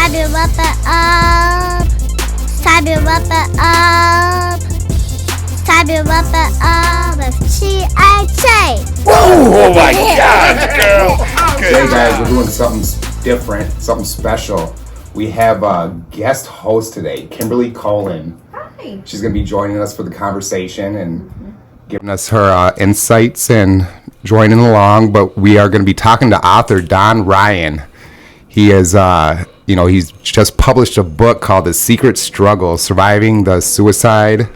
Sabi wrap it up. Sabi wrap it up. Sabi wrap it up with Chi. Oh my God, girl! Hey guys, we're doing something different, something special. We have a guest host today, Kimberly Colin. Hi. She's going to be joining us for the conversation and giving us her insights and joining along. But we are going to be talking to author Don Ryan. He is, he's just published a book called The Secret Struggle: Surviving the Suicide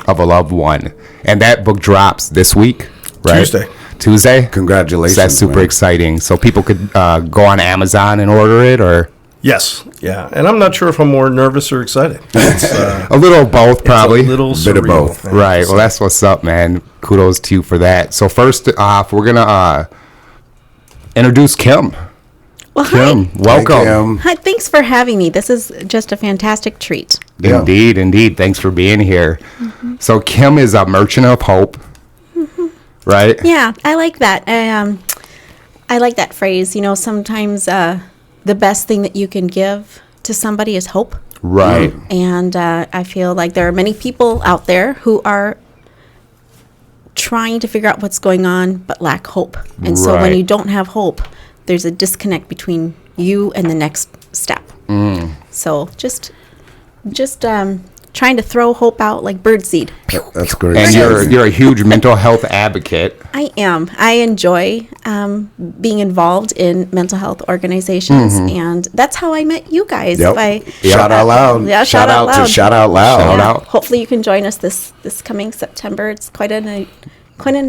of a Loved One. And that book drops this week, right? Tuesday? Congratulations. So that's super exciting. So people could go on Amazon and order it, or? Yes, yeah. And I'm not sure if I'm more nervous or excited. It's, a little of both, probably. It's a little bit of both. Man. Right. Well, that's what's up, man. Kudos to you for that. So first off, we're going to introduce Kim. Well, Kim, hi. welcome. Hey, Kim. Hi. Thanks for having me. This is just a fantastic treat. Yeah. Indeed. Thanks for being here. Mm-hmm. So Kim is a merchant of hope, right? Yeah, I like that. I like that phrase. You know, sometimes the best thing that you can give to somebody is hope. Right. And I feel like there are many people out there who are trying to figure out what's going on but lack hope. And so when Right. you don't have hope, there's a disconnect between you and the next step. So just trying to throw hope out like birdseed. That's great. And you're a huge mental health advocate. I am. I enjoy being involved in mental health organizations, and that's how I met you guys. Yep. Shout out loud. Yeah, shout out loud. To Shout Out Loud. Shout Yeah. out. Hopefully you can join us this coming September. It's quite an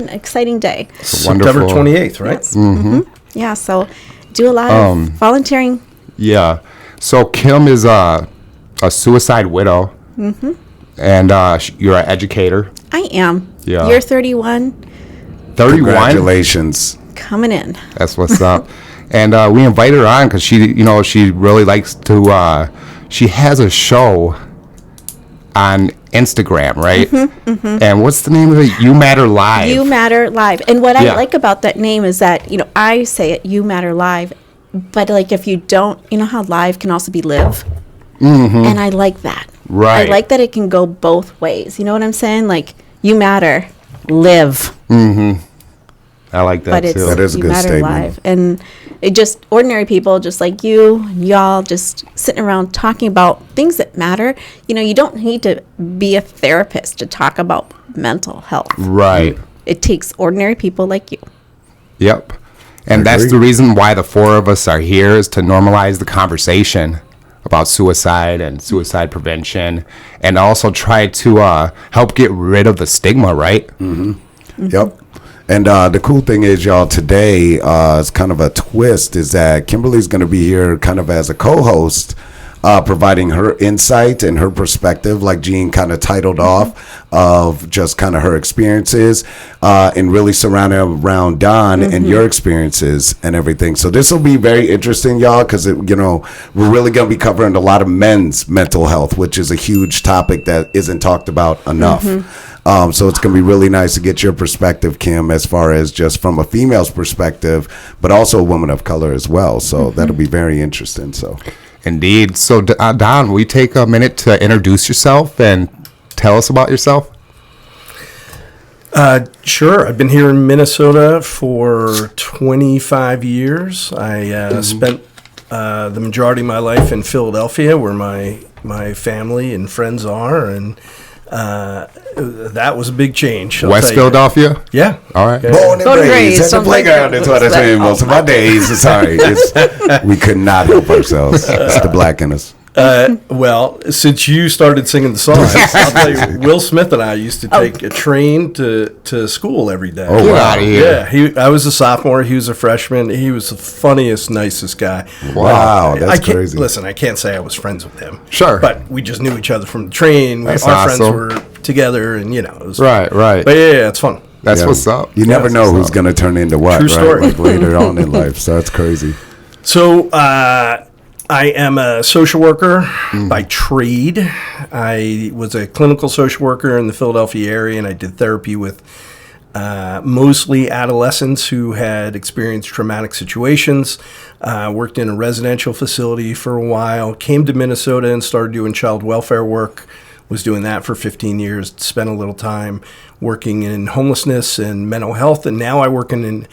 exciting day. September Wonderful. 28th, right? Yes. Mm-hmm. Yeah, so do a lot of volunteering. Yeah. So Kim is a suicide widow. Mm-hmm. And you're an educator. I am. Yeah. You're 31, 31. Congratulations. coming in. That's what's up. And we invited her on because she really likes to. She has a show on Instagram, right? Mm-hmm. And what's the name of it? You Matter Live. You Matter Live. And what Yeah. I like about that name is that, I say it, You Matter Live, but like if you don't, how live can also be live. Mm-hmm. And I like that. Right. I like that it can go both ways. You know what I'm saying? Like, you matter, live. I like that But it's too. That is a You good Matter statement. Live. And it just, ordinary people just like you and y'all just sitting around talking about things that matter. You don't need to be a therapist to talk about mental health. Right. It takes ordinary people like you. Yep. And I that's agree. the reason why the four of us are here, is to normalize the conversation about suicide and suicide prevention, and also try to help get rid of the stigma, right? Yep. And the cool thing is, y'all, today is kind of a twist, is that Kimberly's going to be here kind of as a co-host, providing her insight and her perspective, like Jean kind of titled off, of just kind of her experiences, and really surrounding around Don and your experiences and everything. So this will be very interesting, y'all, because we're really going to be covering a lot of men's mental health, which is a huge topic that isn't talked about enough. So it's going to be really nice to get your perspective, Kim, as far as just from a female's perspective, but also a woman of color as well. So that'll be very interesting. So. Indeed. So, Don, will you take a minute to introduce yourself and tell us about yourself? Sure. I've been here in Minnesota for 25 years. I spent the majority of my life in Philadelphia, where my family and friends are, and that was a big change. I'll West tell you. Philadelphia? Yeah. All right. Yeah. Born and Born and raised raised, at the sounds like playground it. is what I spent most of my days. Sorry, we could not help ourselves. It's the black in us. Well, since you started singing the songs, I'll tell you, Will Smith and I used to take a train to school every day. Oh, get out of here. Yeah, I was a sophomore. He was a freshman. He was the funniest, nicest guy. Wow, that's I can't, crazy. Listen, I can't say I was friends with him. Sure. But we just knew each other from the train. That's Our awesome. friends were together, and, it was Right. But yeah, it's fun. That's Yeah. what's up. You never That's know what's who's up. going to turn into what, True right? story. Like later on in life. So that's crazy. So I am a social worker by trade. I was a clinical social worker in the Philadelphia area, and I did therapy with mostly adolescents who had experienced traumatic situations. Worked in a residential facility for a while, came to Minnesota and started doing child welfare work. Was doing that for 15 years, spent a little time working in homelessness and mental health, and now I work in a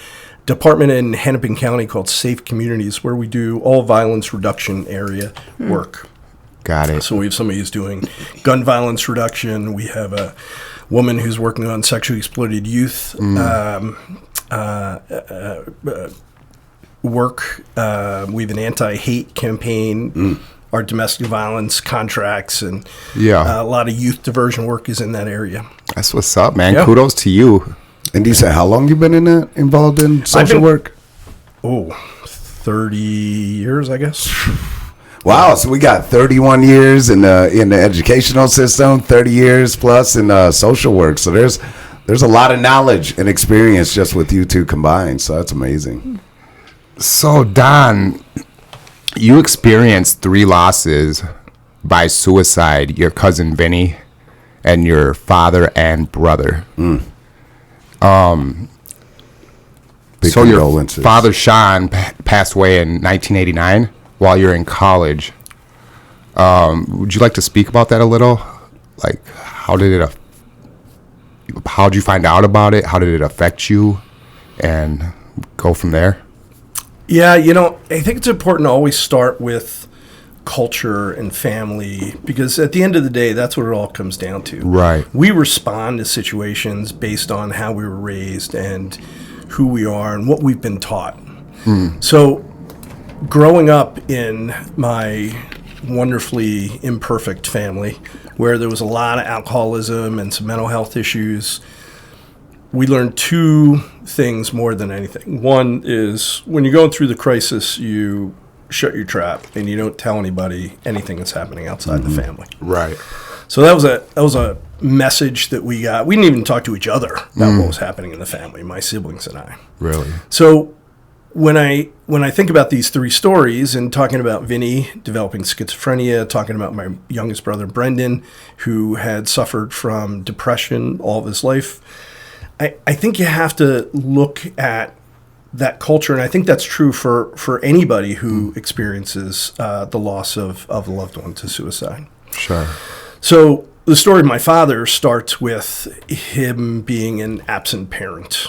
department in Hennepin County called Safe Communities, where we do all violence reduction area work. Got it. So we have somebody who's doing gun violence reduction. We have a woman who's working on sexually exploited youth work. We have an anti-hate campaign. Our domestic violence contracts and a lot of youth diversion work is in that area. That's what's up, man. Yeah. Kudos to you. And you said how long you been involved in social work? 30 years, I guess. Wow, so we got 31 years in the educational system, 30 years plus in social work. So there's a lot of knowledge and experience just with you two combined. So that's amazing. So, Don, you experienced 3 losses by suicide, your cousin Vinny and your father and brother. Big So your condolences. father, Sean, passed away in 1989 while you're in college. Would you like to speak about that a little? Like, how'd you find out about it? How did it affect you? And go from there? Yeah, I think it's important to always start with culture and family, because at the end of the day, that's what it all comes down to. Right. We respond to situations based on how we were raised and who we are and what we've been taught. So growing up in my wonderfully imperfect family, where there was a lot of alcoholism and some mental health issues, we learned 2 things more than anything. One is when you're going through the crisis, you shut your trap and you don't tell anybody anything that's happening outside the family. Right. So that was a message that we got. We didn't even talk to each other about what was happening in the family, my siblings and I. Really? So when I think about these 3 stories and talking about Vinny developing schizophrenia, talking about my youngest brother Brendan, who had suffered from depression all of his life, I think you have to look at that culture, and I think that's true for anybody who experiences the loss of a loved one to suicide. Sure. So the story of my father starts with him being an absent parent.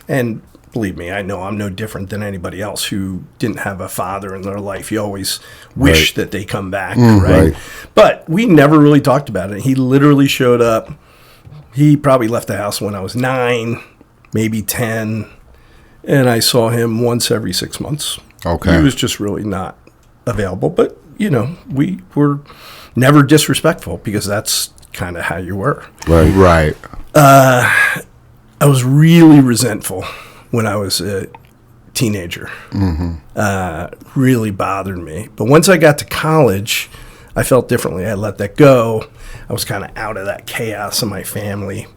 And believe me, I know I'm no different than anybody else who didn't have a father in their life. You always wish that they come back, right? But we never really talked about it. He literally showed up. He probably left the house when I was 9, maybe 10, and I saw him once every 6 months. Okay. He was just really not available. But, we were never disrespectful because that's kind of how you were. Right. I was really resentful when I was a teenager. Really bothered me. But once I got to college, I felt differently. I let that go. I was kind of out of that chaos in my family.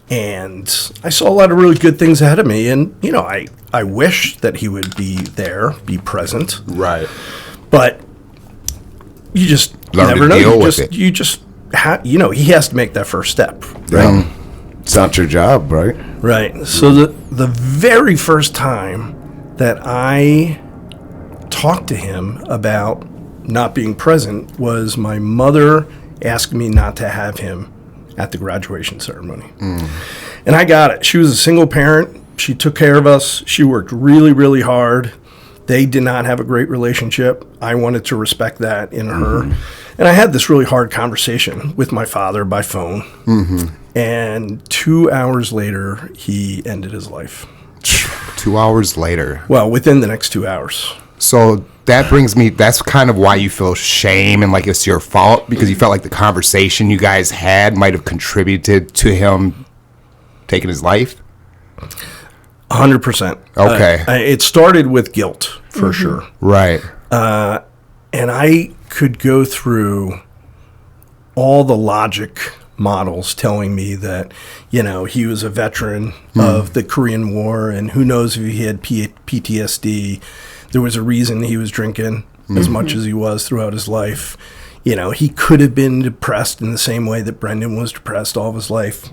And I saw a lot of really good things ahead of me. And, I wish that he would be there, be present. Right. But you just Learn never to know. deal You with just, it. you just, he has to make that first step. Right. It's not your job, right? Right. So the very first time that I talked to him about not being present was my mother asked me not to have him at the graduation ceremony. And I got it. She was a single parent. She took care of us. She worked really, really hard. They did not have a great relationship. I wanted to respect that in her. And I had this really hard conversation with my father by phone. And 2 hours later, he ended his life. 2 hours later. Well, within the next 2 hours. So that brings me, that's kind of why you feel shame and like it's your fault, because you felt like the conversation you guys had might have contributed to him taking his life? 100%. Okay. It started with guilt, for sure. Right. And I could go through all the logic models telling me that, he was a veteran of the Korean War, and who knows if he had PTSD. There was a reason he was drinking as much as he was throughout his life. He could have been depressed in the same way that Brendan was depressed all of his life.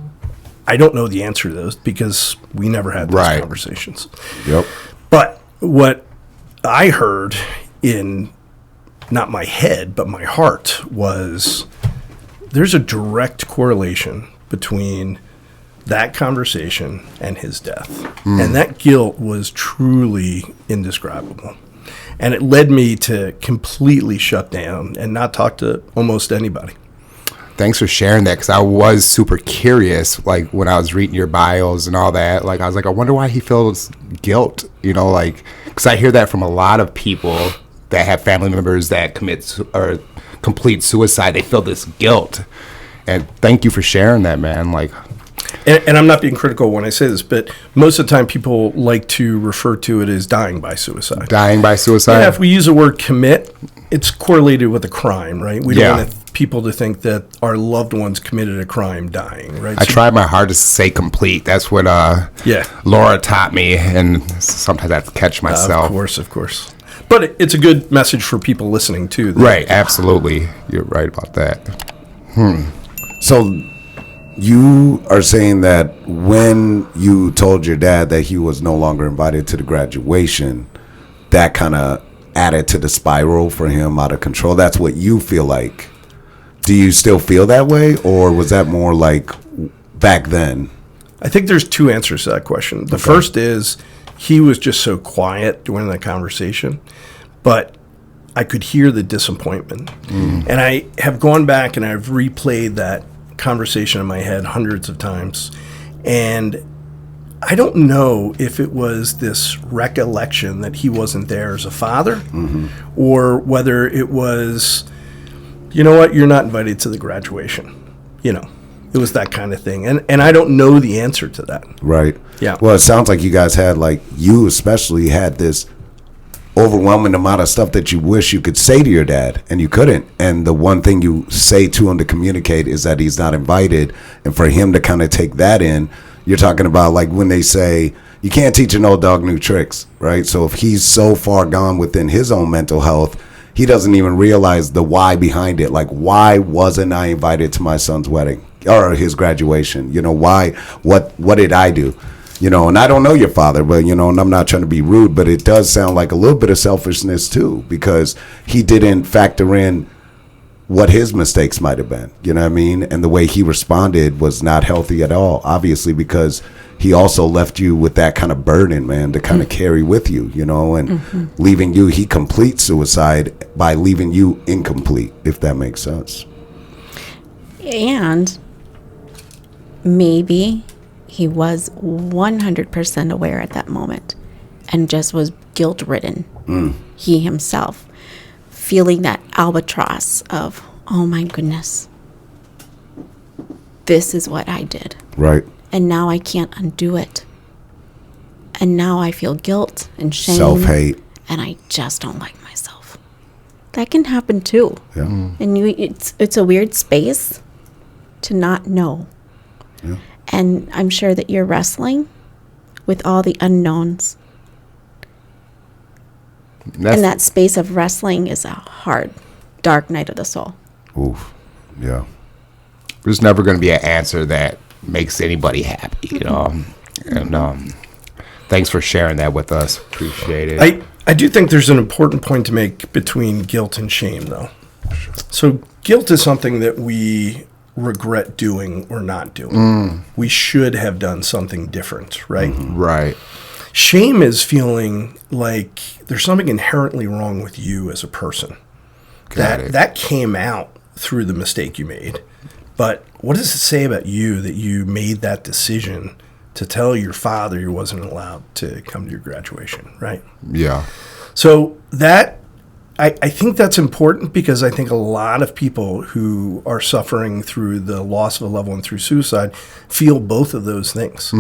I don't know the answer to those because we never had those conversations. Yep. But what I heard in not my head, but my heart was there's a direct correlation between that conversation and his death. And that guilt was truly indescribable. And it led me to completely shut down and not talk to almost anybody. Thanks for sharing that, because I was super curious, like when I was reading your bios and all that. Like I was like, I wonder why he feels guilt, like, because I hear that from a lot of people that have family members that or complete suicide. They feel this guilt, and thank you for sharing that, man. Like, and I'm not being critical when I say this, but most of the time people like to refer to it as dying by suicide. Dying by suicide? Yeah, if we use the word commit, it's correlated with a crime, right? We don't want people to think that our loved ones committed a crime dying, right? I tried my hardest to say complete. That's what Laura taught me, and sometimes I have to catch myself. Of course. But it's a good message for people listening, too. Right, absolutely. You're right about that. So you are saying that when you told your dad that he was no longer invited to the graduation, that kind of added to the spiral for him out of control. That's what you feel like. Do you still feel that way, or was that more like back then? I think there's two answers to that question. The first is he was just so quiet during that conversation, but I could hear the disappointment. And I have gone back and I've replayed that conversation in my head hundreds of times, and I don't know if it was this recollection that he wasn't there as a father, or whether it was, you know what, you're not invited to the graduation. It was that kind of thing. And I don't know the answer to that. Right. Yeah. Well, it sounds like you guys had, like, you especially had this overwhelming amount of stuff that you wish you could say to your dad, and you couldn't. And the one thing you say to him to communicate is that he's not invited. And for him to kind of take that in, you're talking about, like, when they say you can't teach an old dog new tricks, right? So if he's so far gone within his own mental health, he doesn't even realize the why behind it. Like, why wasn't I invited to my son's wedding or his graduation? Why? What did I do? And I don't know your father, but, and I'm not trying to be rude, but it does sound like a little bit of selfishness too, because he didn't factor in what his mistakes might have been, you know what I mean? And the way he responded was not healthy at all, obviously, because he also left you with that kind of burden, man, to kind of carry with you, and leaving you, he completes suicide by leaving you incomplete, if that makes sense. And maybe he was 100% aware at that moment and just was guilt-ridden. He himself, feeling that albatross of, oh my goodness, this is what I did. Right. And now I can't undo it. And now I feel guilt and shame. Self-hate. And I just don't like myself. That can happen too. Yeah. And it's a weird space to not know. Yeah. And I'm sure that you're wrestling with all the unknowns. And that space of wrestling is a hard, dark night of the soul. Oof. Yeah. There's never going to be an answer that makes anybody happy, And thanks for sharing that with us. Appreciate it. I do think there's an important point to make between guilt and shame, though. Sure. So guilt is something that we regret doing or not doing. We should have done something different, right? Right. Shame is feeling like there's something inherently wrong with you as a person. That came out through the mistake you made. But what does it say about you that you made that decision to tell your father you wasn't allowed to come to your graduation, right? Yeah. So that, I think that's important, because I think a lot of people who are suffering through the loss of a loved one through suicide feel both of those things.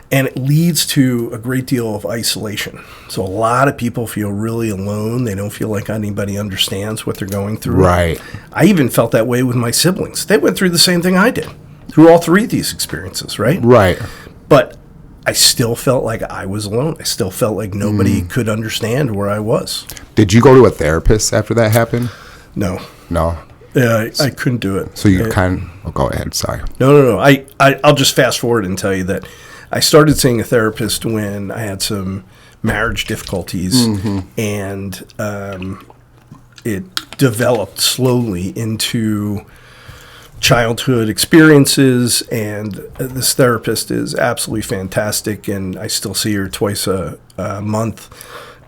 And it leads to a great deal of isolation. So a lot of people feel really alone. They don't feel like anybody understands what they're going through. Right. I even felt that way with my siblings. They went through the same thing I did, through all three of these experiences, right? Right. But I still felt like I was alone. I still felt like nobody could understand where I was. Did you go to a therapist after that happened? No. No. Yeah, I couldn't do it. So you go ahead. Sorry. No. I'll just fast forward and tell you that I started seeing a therapist when I had some marriage difficulties, and it developed slowly into childhood experiences. And this therapist is absolutely fantastic, and I still see her twice a month,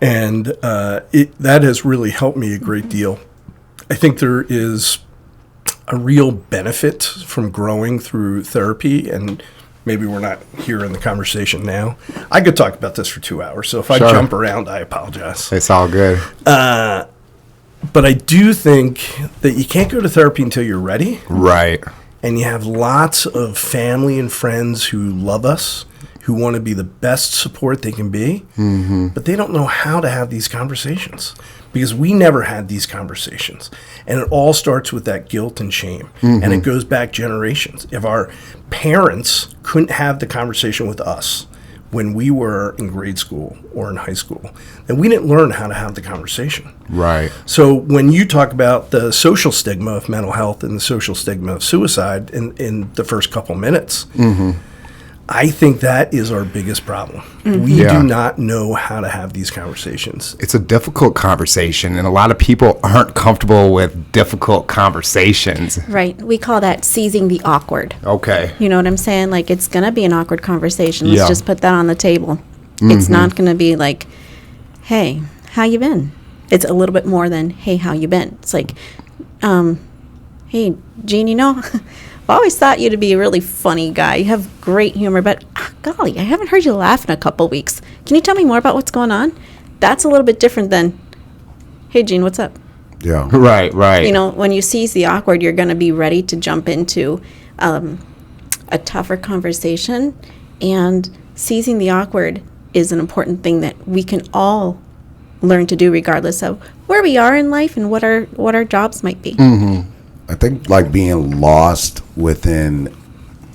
and that has really helped me a great deal. I think there is a real benefit from growing through therapy, and maybe we're not here in the conversation now. I could talk about this for 2 hours, so if I jump around, I apologize. It's all good. But I do think that you can't go to therapy until you're ready. Right. And you have lots of family and friends who love us, who want to be the best support they can be, but they don't know how to have these conversations, because we never had these conversations. And it all starts with that guilt and shame. And it goes back generations. If our parents couldn't have the conversation with us when we were in grade school or in high school, then we didn't learn how to have the conversation. Right. So when you talk about the social stigma of mental health and the social stigma of suicide in the first couple minutes, I think that is our biggest problem. We do not know how to have these conversations. It's a difficult conversation, and a lot of people aren't comfortable with difficult conversations. Right. We call that seizing the awkward. Okay. You know what I'm saying? Like, it's going to be an awkward conversation. Let's just put that on the table. It's not going to be like, hey, how you been? It's a little bit more than, hey, how you been? It's like, hey, Gene, you know, I've always thought you to be a really funny guy. You have great humor, but golly, I haven't heard you laugh in a couple weeks. Can you tell me more about what's going on? That's a little bit different than, hey, Gene, what's up? Yeah. Right. You know, when you seize the awkward, you're going to be ready to jump into a tougher conversation. And seizing the awkward is an important thing that we can all learn to do, regardless of where we are in life and what our jobs might be. I think like being lost within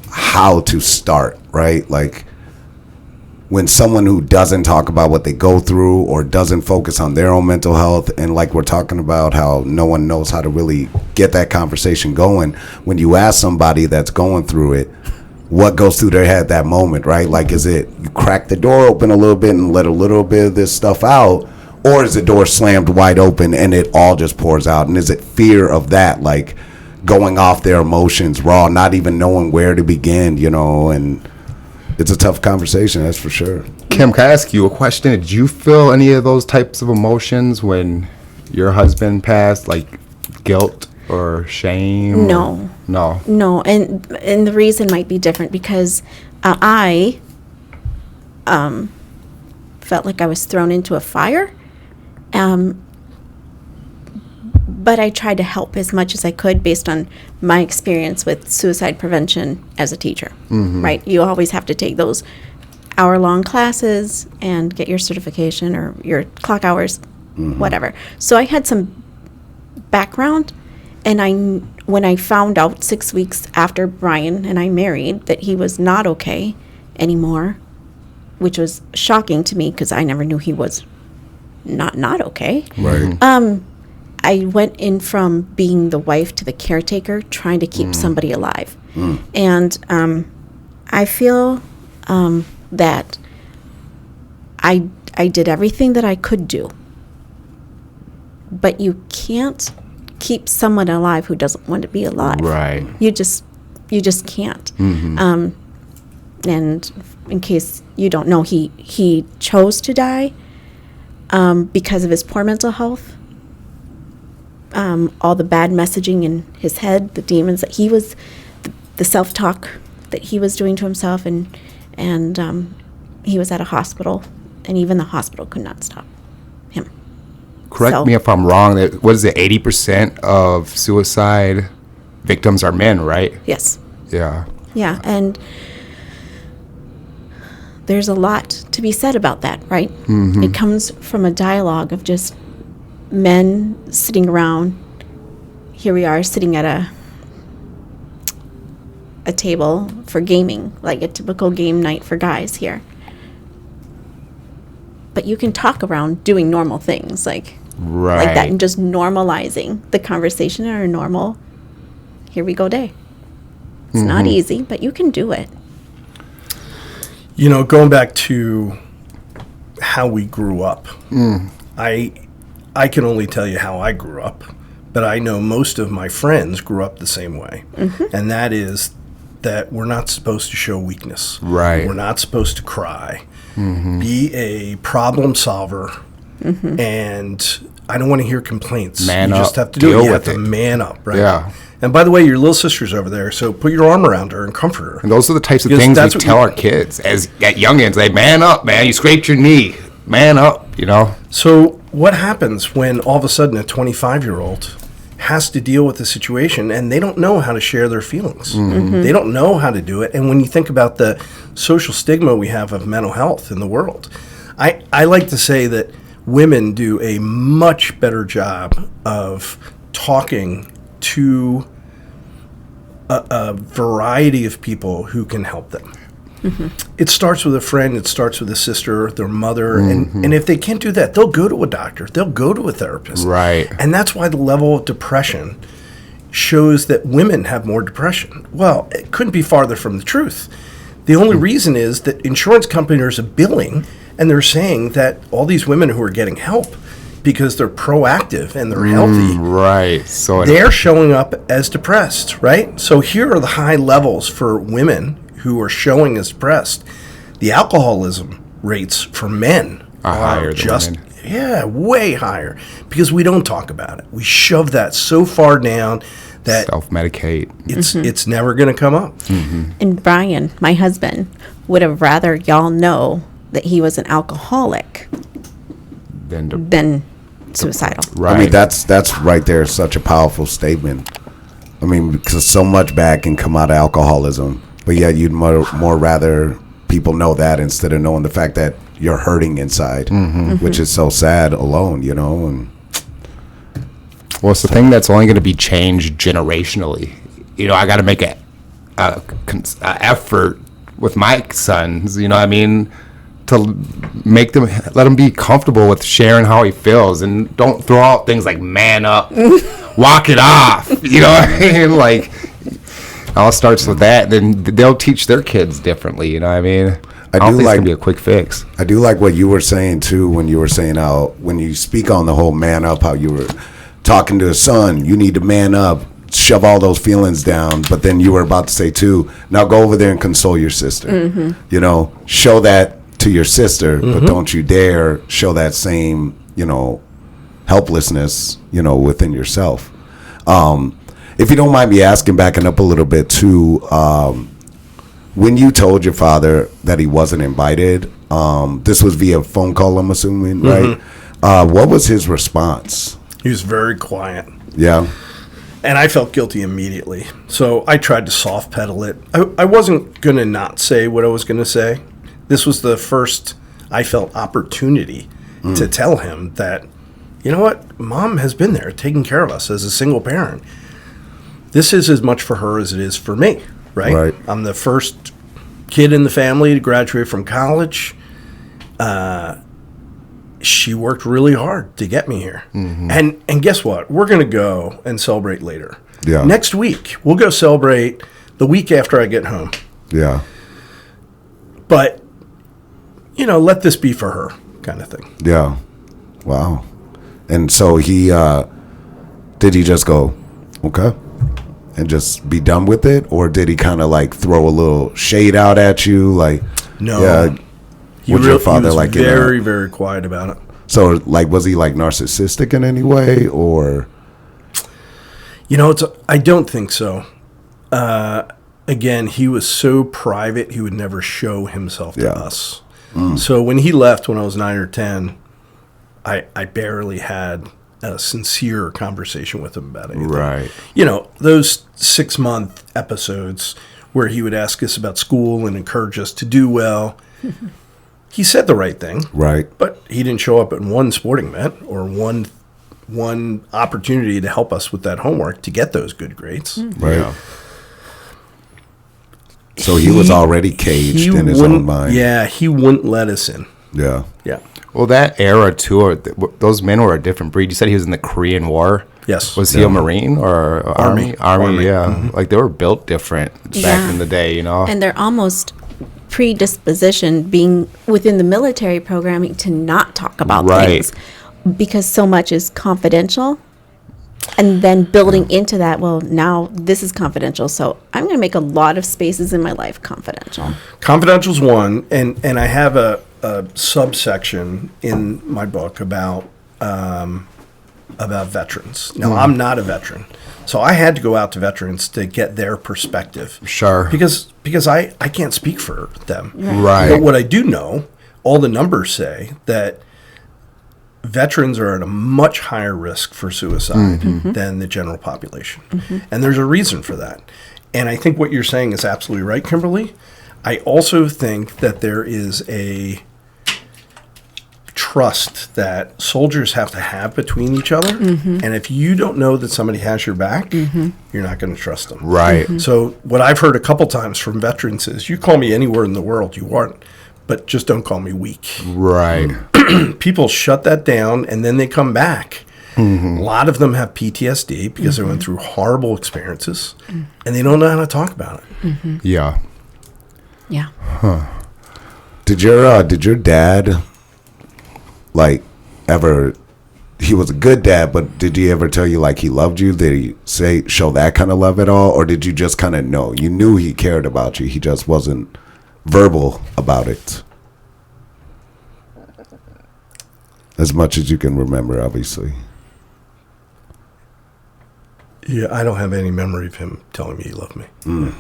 how to start, right? Like when someone who doesn't talk about what they go through or doesn't focus on their own mental health, and like we're talking about how no one knows how to really get that conversation going, when you ask somebody that's going through it, what goes through their head at that moment, right? Like, is it you crack the door open a little bit and let a little bit of this stuff out? Or is the door slammed wide open and it all just pours out? And is it fear of that, like going off their emotions raw, not even knowing where to begin, you know? And it's a tough conversation, that's for sure. Kim, can I ask you a question? Did you feel any of those types of emotions when your husband passed, like guilt or shame? No. No. No, and the reason might be different because I felt like I was thrown into a fire. But I tried to help as much as I could based on my experience with suicide prevention as a teacher, right? You always have to take those hour-long classes and get your certification or your clock hours, whatever. So I had some background, and when I found out 6 weeks after Brian and I married that he was not okay anymore, which was shocking to me because I never knew he was not okay. Right. I went in from being the wife to the caretaker, trying to keep somebody alive. And I feel that I did everything that I could do. But you can't keep someone alive who doesn't want to be alive. Right. You just can't. And in case you don't know, he chose to die because of his poor mental health. All the bad messaging in his head, the demons that he was, the self-talk that he was doing to himself, and he was at a hospital, and even the hospital could not stop him. Correct me if I'm wrong. What is it? 80% of suicide victims are men, right? Yes. Yeah. Yeah, and there's a lot to be said about that, right? It comes from a dialogue of just men sitting around. Here we are sitting at a table for gaming, like a typical game night for guys here. But you can talk around doing normal things like that, and just normalizing the conversation in a normal, here we go day. It's not easy, but you can do it. You know, going back to how we grew up. I can only tell you how I grew up, but I know most of my friends grew up the same way. And that is that we're not supposed to show weakness. Right. We're not supposed to cry. Be a problem solver. And I don't want to hear complaints. Man you up, just have to do deal it. You with have to it. man up, right? Yeah. And by the way, your little sister's over there, so put your arm around her and comfort her. And those are the types of Because things we that's what tell you- our kids as at youngins. They man up, man. You scraped your knee. Man up, you know. So what happens when all of a sudden a 25-year-old has to deal with the situation and they don't know how to share their feelings? They don't know how to do it. And when you think about the social stigma we have of mental health in the world, I like to say that women do a much better job of talking to a variety of people who can help them. It starts with a friend, it starts with a sister, their mother, and if they can't do that, they'll go to a doctor, they'll go to a therapist. Right. And that's why the level of depression shows that women have more depression. Well, it couldn't be farther from the truth. The only reason is that insurance companies are billing, and they're saying that all these women who are getting help because they're proactive and they're healthy, Right. So they're showing up as depressed, right? So here are the high levels for women who are showing as depressed. The alcoholism rates for men Are higher than just women. yeah, way higher, because we don't talk about it. We shove that so far down that self-medicate. it's never going to come up. And Brian, my husband, would have rather y'all know that he was an alcoholic Then than suicidal. right. I mean, that's right there such a powerful statement. I mean, because so much bad can come out of alcoholism, but yet you'd more rather people know that instead of knowing the fact that you're hurting inside, which is so sad alone, you know. And Well, it's the thing that's only going to be changed generationally. You know, I got to make a effort with my sons, you know what I mean, to let them be comfortable with sharing how he feels, and don't throw out things like man up, walk it off, you know what I mean? Like, it all starts with that, then they'll teach their kids differently, you know what I mean? I don't think it's going to be a quick fix. I do like what you were saying too, when you were saying how when you speak on the whole man up, how you were talking to a son, you need to man up, shove all those feelings down, but then you were about to say too, now go over there and console your sister. You know, show that to your sister, but don't you dare show that same, you know, helplessness, you know, within yourself. If you don't mind me asking, backing up a little bit too, when you told your father that he wasn't invited, this was via phone call, I'm assuming, right? What was his response? He was very quiet. Yeah. And I felt guilty immediately. So I tried to soft pedal it. I wasn't going to not say what I was going to say. This was the first I felt opportunity to tell him that, you know what, Mom has been there taking care of us as a single parent. This is as much for her as it is for me, right? Right. I'm the first kid in the family to graduate from college. She worked really hard to get me here. And guess what? We're going to go and celebrate later. Yeah. Next week, we'll go celebrate the week after I get home. Yeah. But, you know, let this be for her kind of thing. Yeah. Wow. And so he, did he just go, okay, and just be done with it? Or did he kind of like throw a little shade out at you? Like, No. yeah. Was your father he was like very, very quiet about it. So like, was he like narcissistic in any way, or? You know, I don't think so. Again, he was so private, he would never show himself to us. So when he left when I was 9 or 10, I barely had a sincere conversation with him about anything. Right. You know, those 6-month episodes where he would ask us about school and encourage us to do well. He said the right thing. Right. But he didn't show up at one sporting event or one opportunity to help us with that homework to get those good grades. Right. Yeah. So he was already caged in his own mind. Yeah, he wouldn't let us in. Yeah. Yeah. Well, that era too, those men were a different breed. You said he was in the Korean War. Yes. Was he a Marine or Army? Army. Yeah. Like they were built different back in the day, you know. And they're almost predisposition being within the military programming to not talk about Right. things because so much is confidential. And then building into that, well, now this is confidential, so I'm going to make a lot of spaces in my life confidential. Confidential's one, and I have a subsection in my book about veterans. Now, I'm not a veteran, so I had to go out to veterans to get their perspective. Sure. Because I can't speak for them. Right. But what I do know, all the numbers say that veterans are at a much higher risk for suicide than the general population. And there's a reason for that. And I think what you're saying is absolutely right, Kimberly. I also think that there is a trust that soldiers have to have between each other. And if you don't know that somebody has your back, you're not going to trust them. Right. So what I've heard a couple times from veterans is, you call me anywhere in the world you want, but just don't call me weak. Right. People shut that down and then they come back. A lot of them have PTSD because they went through horrible experiences and they don't know how to talk about it. Yeah. Yeah. Did your dad, like, ever? He was a good dad, but did he ever tell you like he loved you? Did he show that kind of love at all, or did you just kind of know? You knew he cared about you. He just wasn't verbal about it. As much as you can remember, obviously. Yeah, I don't have any memory of him telling me he loved me.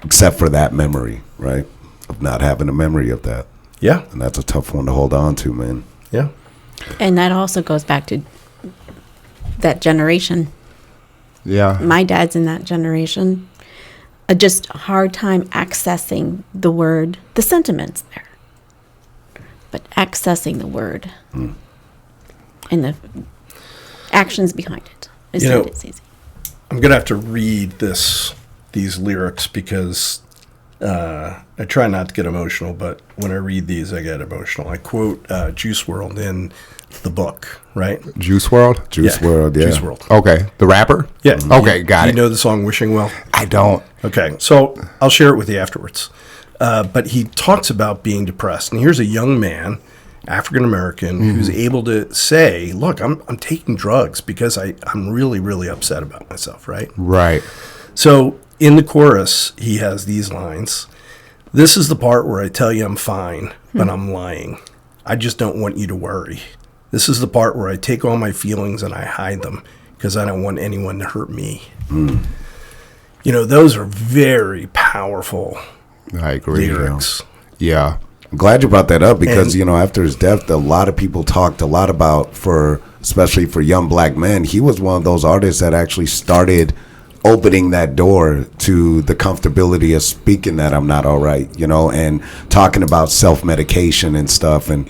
Except for that memory, right? Of not having a memory of that. Yeah, And that's a tough one to hold on to, man. yeah. And that also goes back to that generation. Yeah. My dad's in that generation. Just a hard time accessing the word, the sentiments there. But accessing the word and the actions behind it is You know, not as easy. I'm gonna have to read these lyrics because I try not to get emotional, but when I read these, I get emotional. I quote Juice WRLD in the book, right? Juice WRLD? Juice WRLD, yeah. Juice WRLD. Okay. The rapper? Yeah. Okay, got You it. know the song "Wishing Well"? I don't. Okay, so I'll share it with you afterwards. But he talks about being depressed, and here's a young man, African American, who's able to say, "Look, I'm taking drugs because I'm really, really upset about myself." Right? Right. So in the chorus, he has these lines. "This is the part where I tell you I'm fine, but I'm lying. I just don't want you to worry. This is the part where I take all my feelings and I hide them because I don't want anyone to hurt me." You know, those are very powerful I agree. lyrics. Yeah. I'm glad you brought that up because, And- after his death, a lot of people talked a lot about, especially for young black men, he was one of those artists that actually started opening that door to the comfortability of speaking that I'm not all right, and talking about self-medication and stuff. And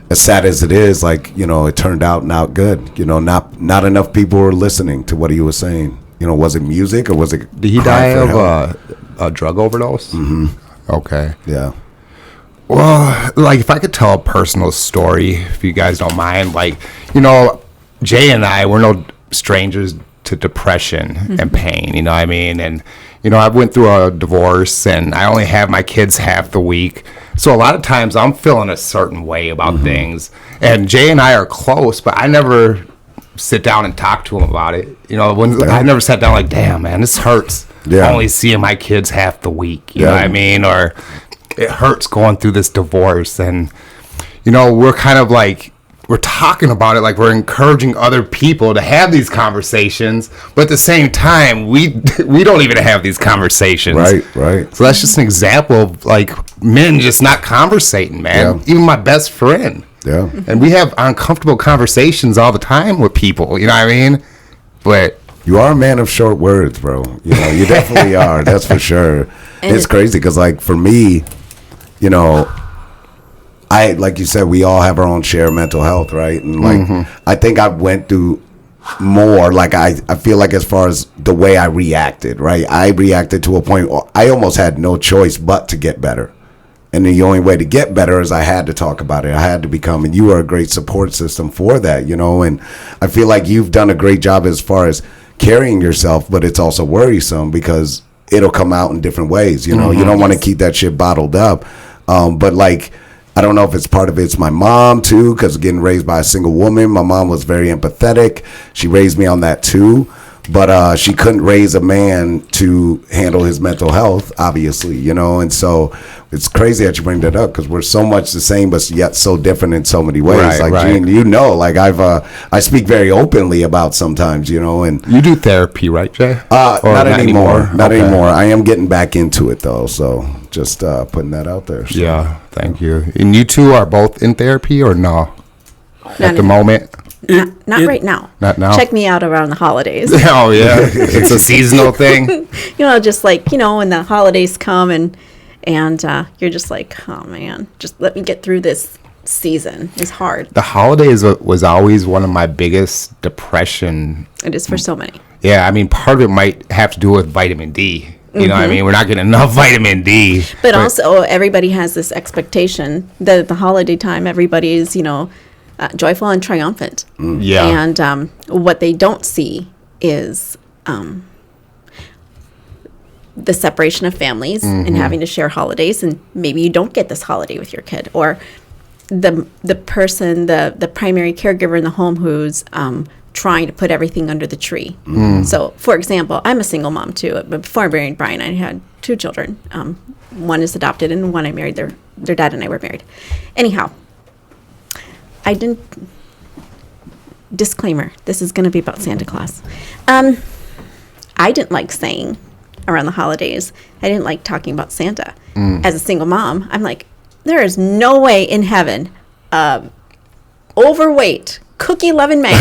as sad as it is, it turned out not good. Not enough people were listening to what he was saying. Was it music or was it? Did he cry die for of help? a drug overdose? Mm-hmm. Okay. Yeah. Well, if I could tell a personal story, if you guys don't mind, Jay and I, we're no strangers to depression and pain, you know what I mean? And, I went through a divorce and I only have my kids half the week. So a lot of times I'm feeling a certain way about things. And Jay and I are close, but I never sit down and talk to him about it. I never sat down damn, man, this hurts. Yeah. Only seeing my kids half the week, you know what I mean? Or it hurts going through this divorce. And, we're kind of we're talking about it, we're encouraging other people to have these conversations, but at the same time, we don't even have these conversations. Right. So that's just an example of men just not conversating, man. Yeah. Even my best friend. Yeah. And we have uncomfortable conversations all the time with people, you know what I mean? But You are a man of short words, bro. You definitely are. That's for sure. And It's crazy because, for me, I, like you said, we all have our own share of mental health, right? And, I think I went through more, I feel like as far as the way I reacted, right? I reacted to a point where I almost had no choice but to get better. And the only way to get better is I had to talk about it. I had to become, and you are a great support system for that, and I feel like you've done a great job as far as carrying yourself, but it's also worrisome because it'll come out in different ways. You know, you don't want to keep that shit bottled up. But like, I don't know if it's part of it's my mom too, because getting raised by a single woman, my mom was very empathetic. She raised me on that too. But she couldn't raise a man to handle his mental health, obviously, you know. And so it's crazy that you bring that up, because we're so much the same, but yet so different in so many ways. Like, Gene, you know, like I speak very openly about sometimes, you know. And you do therapy, right, Jay? not anymore. Not Okay. anymore. I am getting back into it though, so just putting that out there. So. Yeah, thank you. And you two are both in therapy or no? At the moment? Not right now. Not now? Check me out around the holidays. Oh, yeah. It's a seasonal thing. You know, just like, you know, when the holidays come and you're just like, oh man, just let me get through this season. It's hard. The holidays was always one of my biggest depression. It is for so many. Yeah, I mean, part of it might have to do with vitamin D. You know what I mean? We're not getting enough vitamin D. But also, everybody has this expectation that at the holiday time, everybody is, you know, joyful and triumphant. Yeah. And what they don't see is the separation of families and having to share holidays, and maybe you don't get this holiday with your kid, or the person, the primary caregiver in the home who's trying to put everything under the tree. So, for example, I'm a single mom too. But before I married Brian, I had 2 children. One is adopted, and one I married. Their dad and I were married. Anyhow, I didn't. Disclaimer: this is going to be about Santa Claus. I didn't like saying around the holidays. I didn't like talking about Santa. As a single mom, I'm like, there is no way in heaven, overweight, cookie-loving man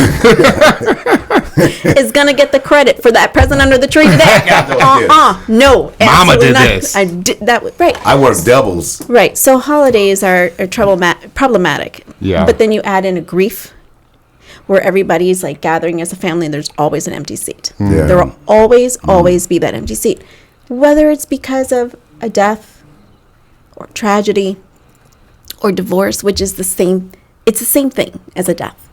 is gonna get the credit for that present under the tree today. No. Mama absolutely did not. this. I did that. Right. I work doubles. Right. So holidays are problematic. Yeah. But then you add in a grief where everybody's like gathering as a family, and there's always an empty seat. Yeah. There will always be that empty seat. Whether it's because of a death or tragedy or divorce, which is the same, it's the same thing as a death.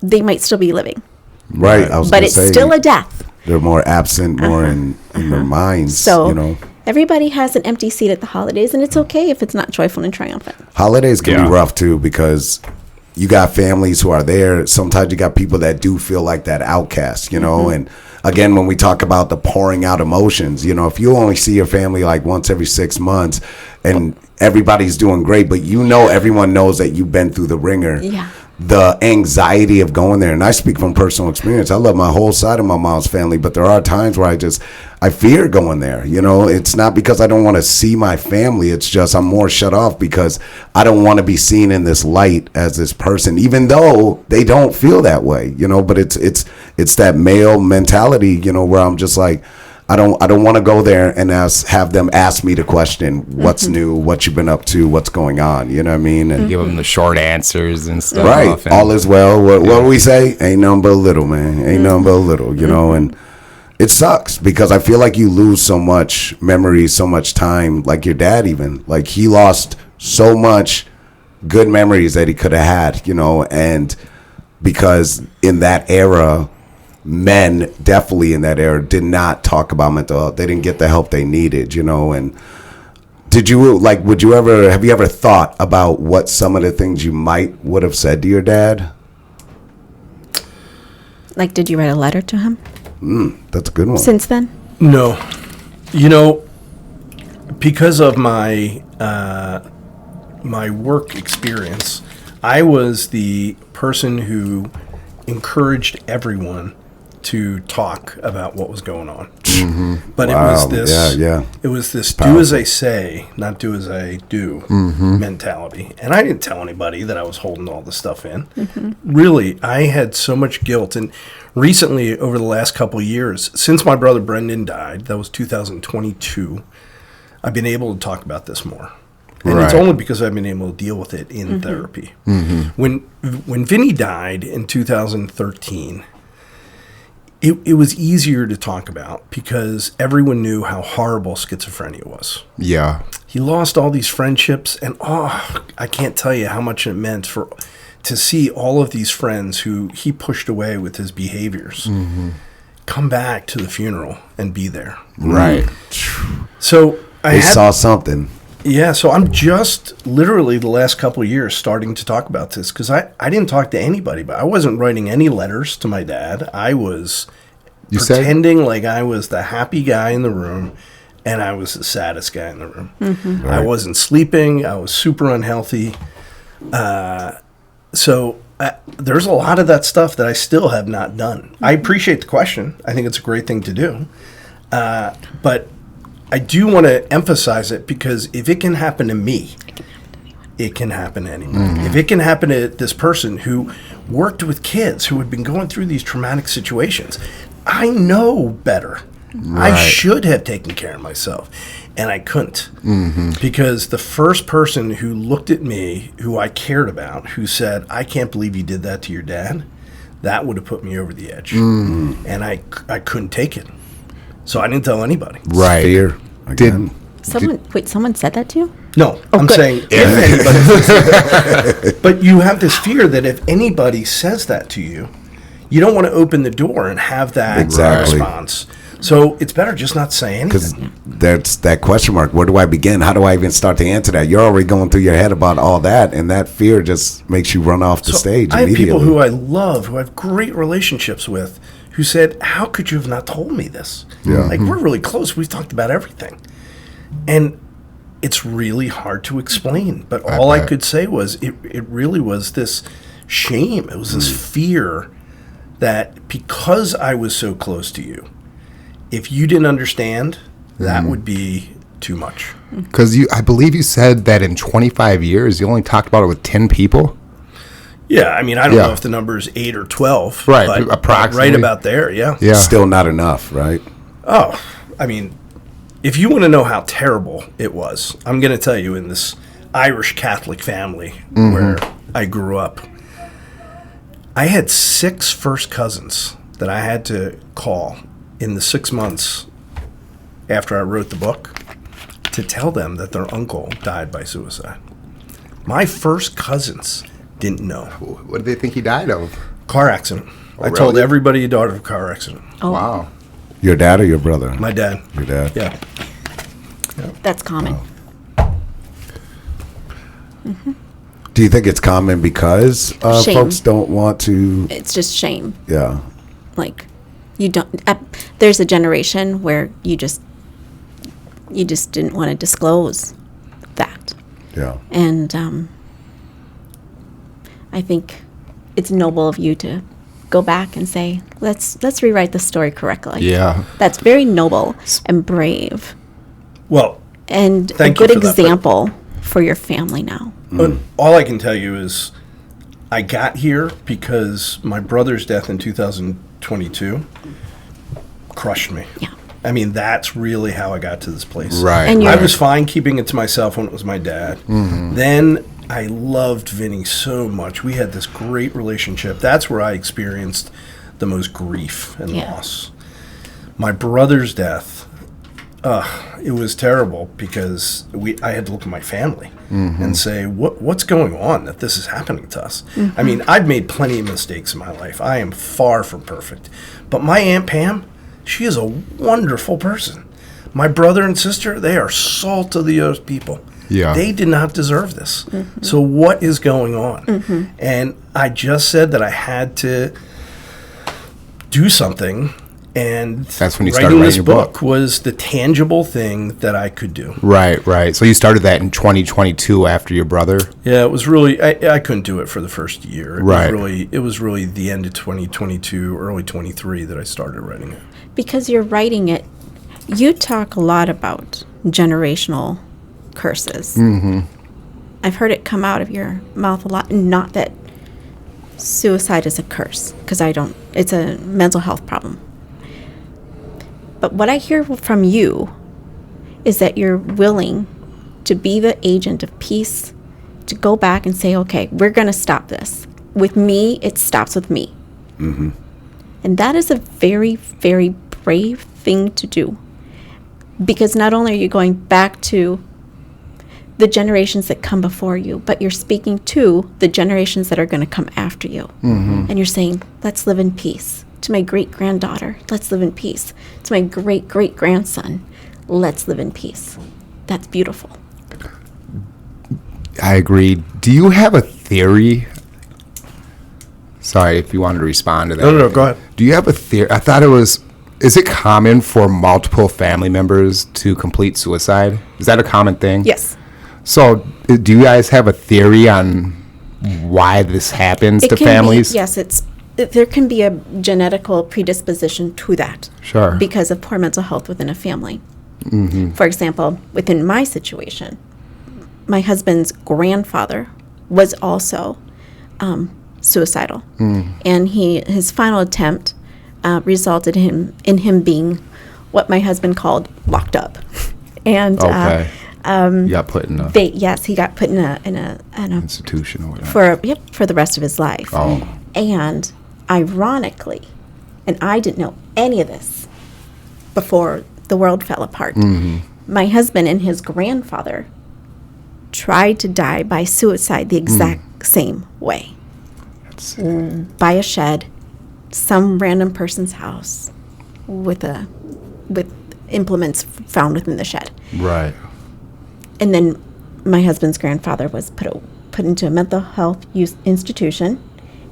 They might still be living. Right. I was But gonna it's say, still a death. they're more absent, more in their minds. So you know, everybody has an empty seat at the holidays, and it's okay if it's not joyful and triumphant. holidays can Yeah. be rough too, because you got families who are there. Sometimes you got people that do feel like that outcast, you know. And again, when we talk about the pouring out emotions, you know, if you only see your family like once every 6 months and everybody's doing great, but you know, everyone knows that you've been through the ringer. Yeah. The anxiety of going there, and I speak from personal experience. I love my whole side of my mom's family, but there are times where I fear going there. You know, it's not because I don't want to see my family. It's just I'm more shut off because I don't want to be seen in this light as this person, even though they don't feel that way. You know, but it's that male mentality. You know, where I'm just like, I don't want to go there and have them ask me the question, what's new, what you've been up to, what's going on. You know what I mean? And Give them the short answers and stuff. right, And all is well. What do we say? Ain't nothing but a little, man. Ain't nothing but a little, you know. And it sucks because I feel like you lose so much memories, so much time. Like your dad, even like he lost so much good memories that he could have had, you know. And because in that era, men definitely in that era did not talk about mental health. They didn't get the help they needed, you know. And have you ever thought about what some of the things you would have said to your dad? Like, did you write a letter to him That's a good one. since then? No. You know, because of my my work experience, I was the person who encouraged everyone to talk about what was going on. But it was Wow. this Yeah. it was this do Powerful. as I say, not do as I do mentality. And I didn't tell anybody that I was holding all this stuff in. Really, I had so much guilt. And recently, over the last couple of years, since my brother Brendan died, that was 2022, I've been able to talk about this more. And it's Right. only because I've been able to deal with it in therapy. When Vinny died in 2013, it was easier to talk about because everyone knew how horrible schizophrenia was. Yeah. He lost all these friendships, and I can't tell you how much it meant to see all of these friends who he pushed away with his behaviors come back to the funeral and be there. Right. So They saw something. Yeah, so I'm just literally the last couple of years starting to talk about this because I didn't talk to anybody, but I wasn't writing any letters to my dad. I was pretending like I was the happy guy in the room and I was the saddest guy in the room. Mm-hmm. Right. I wasn't sleeping. I was super unhealthy. So there's a lot of that stuff that I still have not done. I appreciate the question. I think it's a great thing to do. But I do want to emphasize it because if it can happen to me, it can happen to anyone. If it can happen to this person who worked with kids who had been going through these traumatic situations, I know better. Right. I should have taken care of myself, and I couldn't. Because the first person who looked at me, who I cared about, who said, I can't believe you did that to your dad, that would have put me over the edge. And I couldn't take it. So I didn't tell anybody. Right. Fear. Again. Someone said that to you? No, I'm good. saying if anybody. But you have this fear that if anybody says that to you, you don't want to open the door and have that Exactly. response. So it's better just not say Because anything. that's that question mark. Where do I begin? How do I even start to answer that? You're already going through your head about all that, and that fear just makes you run off the stage I have immediately. people who I love, who I have great relationships with, who said, how could you have not told me this? Yeah. Like, we're really close. We've talked about everything. And it's really hard to explain. But all I bet. could say was it really was this shame. It was this fear that because I was so close to you, if you didn't understand, that would be too much. Because I believe you said that in 25 years, you only talked about it with 10 people. Yeah, I mean, I don't Yeah. know if the number is 8 or 12. Right, but approximately. right about there, yeah. Yeah. Still not enough, right? Oh, I mean, if you want to know how terrible it was, I'm going to tell you in this Irish Catholic family where I grew up, I had 6 first cousins that I had to call in the 6 months after I wrote the book to tell them that their uncle died by suicide. My first cousins didn't know. What did they think he died of? Car accident. I told really? everybody he died of a car accident. Oh, Wow. Your dad or your brother? My dad. Your dad. Yeah. that's common. Do you think it's common because Shame. folks don't want to? It's just shame. Yeah. Like, you don't. There's a generation where you just didn't want to disclose that, Yeah. and I think it's noble of you to go back and say, let's rewrite the story correctly. Yeah. That's very noble and brave, Well, and Thank a you good for that, but- example for your family now. but all I can tell you is I got here because my brother's death in 2022 crushed me. Yeah. I mean, that's really how I got to this place. Right. And I you're- was fine keeping it to myself when it was my dad. Then I loved Vinny so much. We had this great relationship. That's where I experienced the most grief and Yeah. loss. My brother's death, it was terrible because I had to look at my family and say, what's going on that this is happening to us? I mean, I've made plenty of mistakes in my life. I am far from perfect. But my Aunt Pam, she is a wonderful person. My brother and sister, they are salt of the earth people. Yeah. They did not deserve this. So what is going on? And I just said that I had to do something, and That's when you started writing writing this your book book. was the tangible thing that I could do. Right, right. So you started that in 2022 after your brother? Yeah, it was really I couldn't do it for the first year. Right. It was really the end of 2022, early 23 that I started writing it. Because you're writing it, you talk a lot about generational curses. Mm-hmm. I've heard it come out of your mouth a lot. Not that suicide is a curse, because it's a mental health problem. But what I hear from you is that you're willing to be the agent of peace, to go back and say, okay, we're going to stop this. With me, it stops with me. Mm-hmm. And that is a very, very brave thing to do. Because not only are you going back to the generations that come before you, but you're speaking to the generations that are going to come after you. Mm-hmm. And you're saying, let's live in peace. To my great-granddaughter, let's live in peace. To my great-great-grandson, let's live in peace. That's beautiful. I agree. Do you have a theory? Sorry if you wanted to respond to that. No, go ahead. Do you have a theory? I thought it was, is it common for multiple family members to complete suicide? Is that a common thing? Yes. So do you guys have a theory on why this happens to families? There can be a genetical predisposition to that. Sure. Because of poor mental health within a family. Mm-hmm. For example, within my situation, my husband's grandfather was also suicidal, and his final attempt resulted in him being what my husband called locked up, and okay. You got put in a he got put in a institution or whatever for the rest of his life. Oh. And ironically, and I didn't know any of this before the world fell apart. Mm-hmm. My husband and his grandfather tried to die by suicide the exact same way. By a shed, some random person's house, with implements found within the shed. Right. And then my husband's grandfather was put into a mental health institution,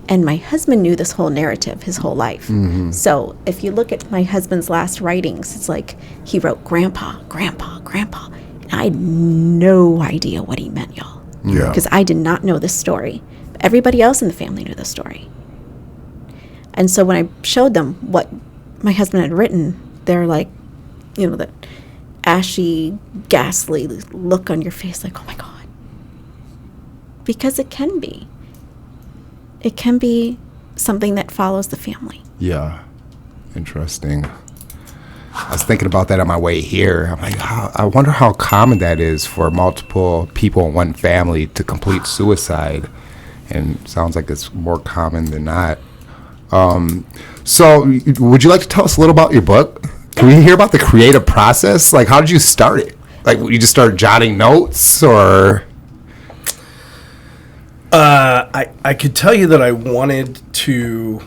and my husband knew this whole narrative his whole life. Mm-hmm. So if you look at my husband's last writings, it's like he wrote grandpa, grandpa, grandpa. And I had no idea what he meant, y'all. Yeah. Because I did not know this story. Everybody else in the family knew the story. And so when I showed them what my husband had written, they're like, that ashy, ghastly look on your face, like, oh my God. Because it can be. It can be something that follows the family. Yeah. Interesting. I was thinking about that on my way here. I'm like, I wonder how common that is for multiple people in one family to complete suicide. And it sounds like it's more common than not. So would you like to tell us a little about your book? Can we hear about the creative process? Like, how did you start it? Like, you just started jotting notes, or? I could tell you that I wanted to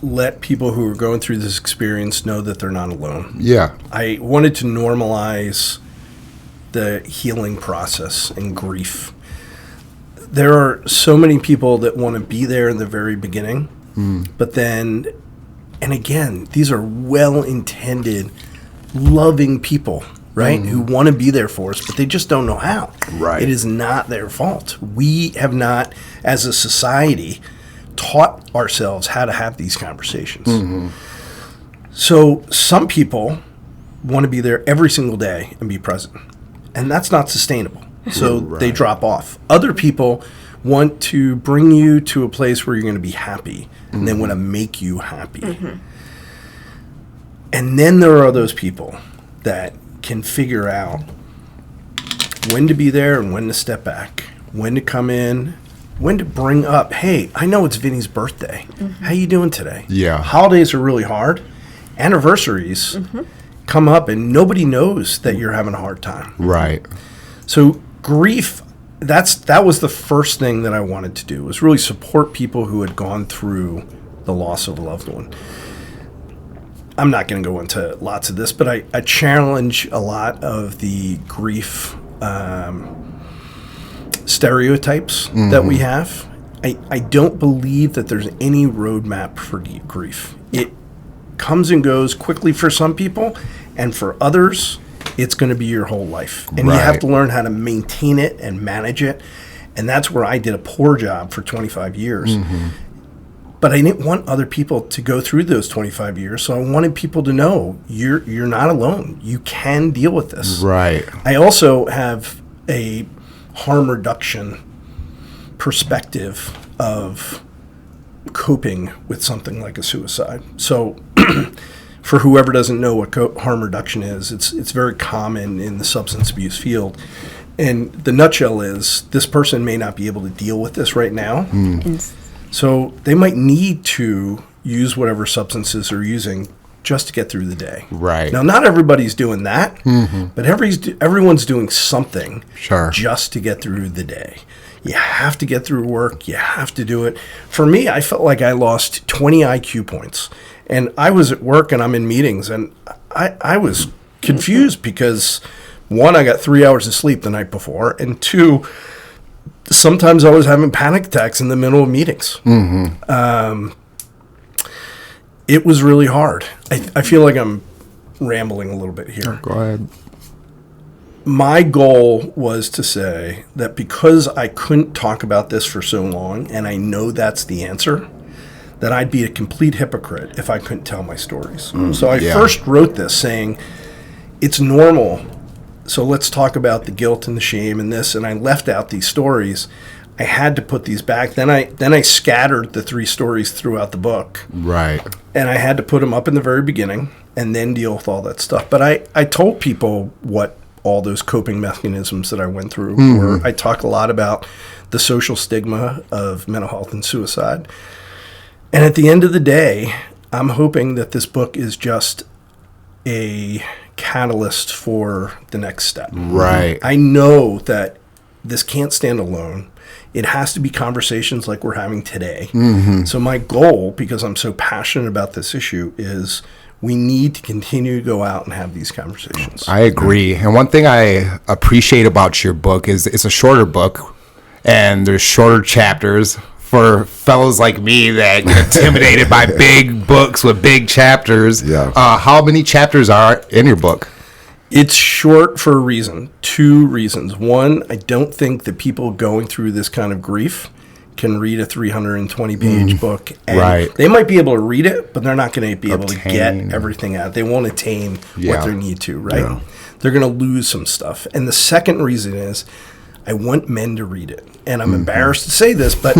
let people who are going through this experience know that they're not alone. Yeah. I wanted to normalize the healing process and grief. There are so many people that want to be there in the very beginning, but then, and again, these are well-intended, loving people, right, who want to be there for us, but they just don't know how. Right. It is not their fault. We have not, as a society, taught ourselves how to have these conversations. Mm-hmm. So some people want to be there every single day and be present, and that's not sustainable. So they drop off. Other people want to bring you to a place where you're going to be happy, and they want to make you happy. Mm-hmm. And then there are those people that can figure out when to be there and when to step back, when to come in, when to bring up, hey, I know it's Vinny's birthday. Mm-hmm. How you doing today? Yeah. Holidays are really hard. Anniversaries come up, and nobody knows that you're having a hard time. Right. So grief, that was the first thing that I wanted to do, was really support people who had gone through the loss of a loved one. I'm not going to go into lots of this, but I challenge a lot of the grief stereotypes that we have. I don't believe that there's any roadmap for grief. It comes and goes quickly for some people, and for others, it's going to be your whole life. And you have to learn how to maintain it and manage it. And that's where I did a poor job for 25 years. Mm-hmm. But I didn't want other people to go through those 25 years, so I wanted people to know you're not alone. You can deal with this. Right. I also have a harm reduction perspective of coping with something like a suicide. So for whoever doesn't know what harm reduction is, it's very common in the substance abuse field. And the nutshell is this person may not be able to deal with this right now. So they might need to use whatever substances they're using just to get through the day. Right. Now, not everybody's doing that, but everyone's doing something just to get through the day. You have to get through work. You have to do it. For me, I felt like I lost 20 IQ points. And I was at work and I'm in meetings, and I was confused because, one, I got 3 hours of sleep the night before, and two, sometimes I was having panic attacks in the middle of meetings. It was really hard. I feel like I'm rambling a little bit here. Go ahead. My goal was to say that because I couldn't talk about this for so long, and I know that's the answer, that I'd be a complete hypocrite if I couldn't tell my stories. So I first wrote this saying, it's normal, so let's talk about the guilt and the shame and this, and I left out these stories. I had to put these back. Then I scattered the 3 stories throughout the book. Right. And I had to put them up in the very beginning and then deal with all that stuff. But I told people what all those coping mechanisms that I went through were. I talk a lot about the social stigma of mental health and suicide. And at the end of the day, I'm hoping that this book is just a catalyst for the next step. Right. I know that this can't stand alone. It has to be conversations like we're having today. So my goal, because I'm so passionate about this issue, is we need to continue to go out and have these conversations. I agree. And one thing I appreciate about your book is it's a shorter book, and there's shorter chapters for fellows like me that get intimidated by big books with big chapters. Yeah. How many chapters are in your book? It's short for a reason. 2 reasons. One, I don't think that people going through this kind of grief can read a 320-page book. And right. They might be able to read it, but they're not going to be able to get Obtain. everything out. They won't attain Yeah. what they need to, right? Yeah. They're going to lose some stuff. And the second reason is I want men to read it. And I'm embarrassed to say this, but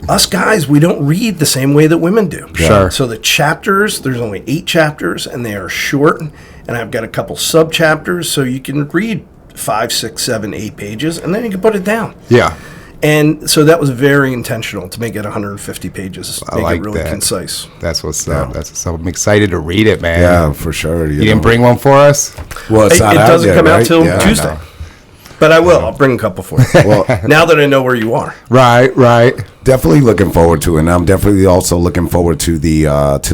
us guys, we don't read the same way that women do. Sure. So the chapters, there's only 8 chapters, and they are short. And I've got a couple sub-chapters, so you can read 5, 6, 7, 8 pages, and then you can put it down. Yeah. And so that was very intentional to make it 150 pages, I make like it really that. concise. That's what's up. That's what's up. I'm excited to read it, man. Yeah, for sure. You didn't bring one for us? Well, it's It not out doesn't yet, come out right? till Yeah. Tuesday. But I will. I'll bring a couple for you. Well, Now that I know where you are. Right. definitely looking forward to it, and I'm definitely also looking forward to the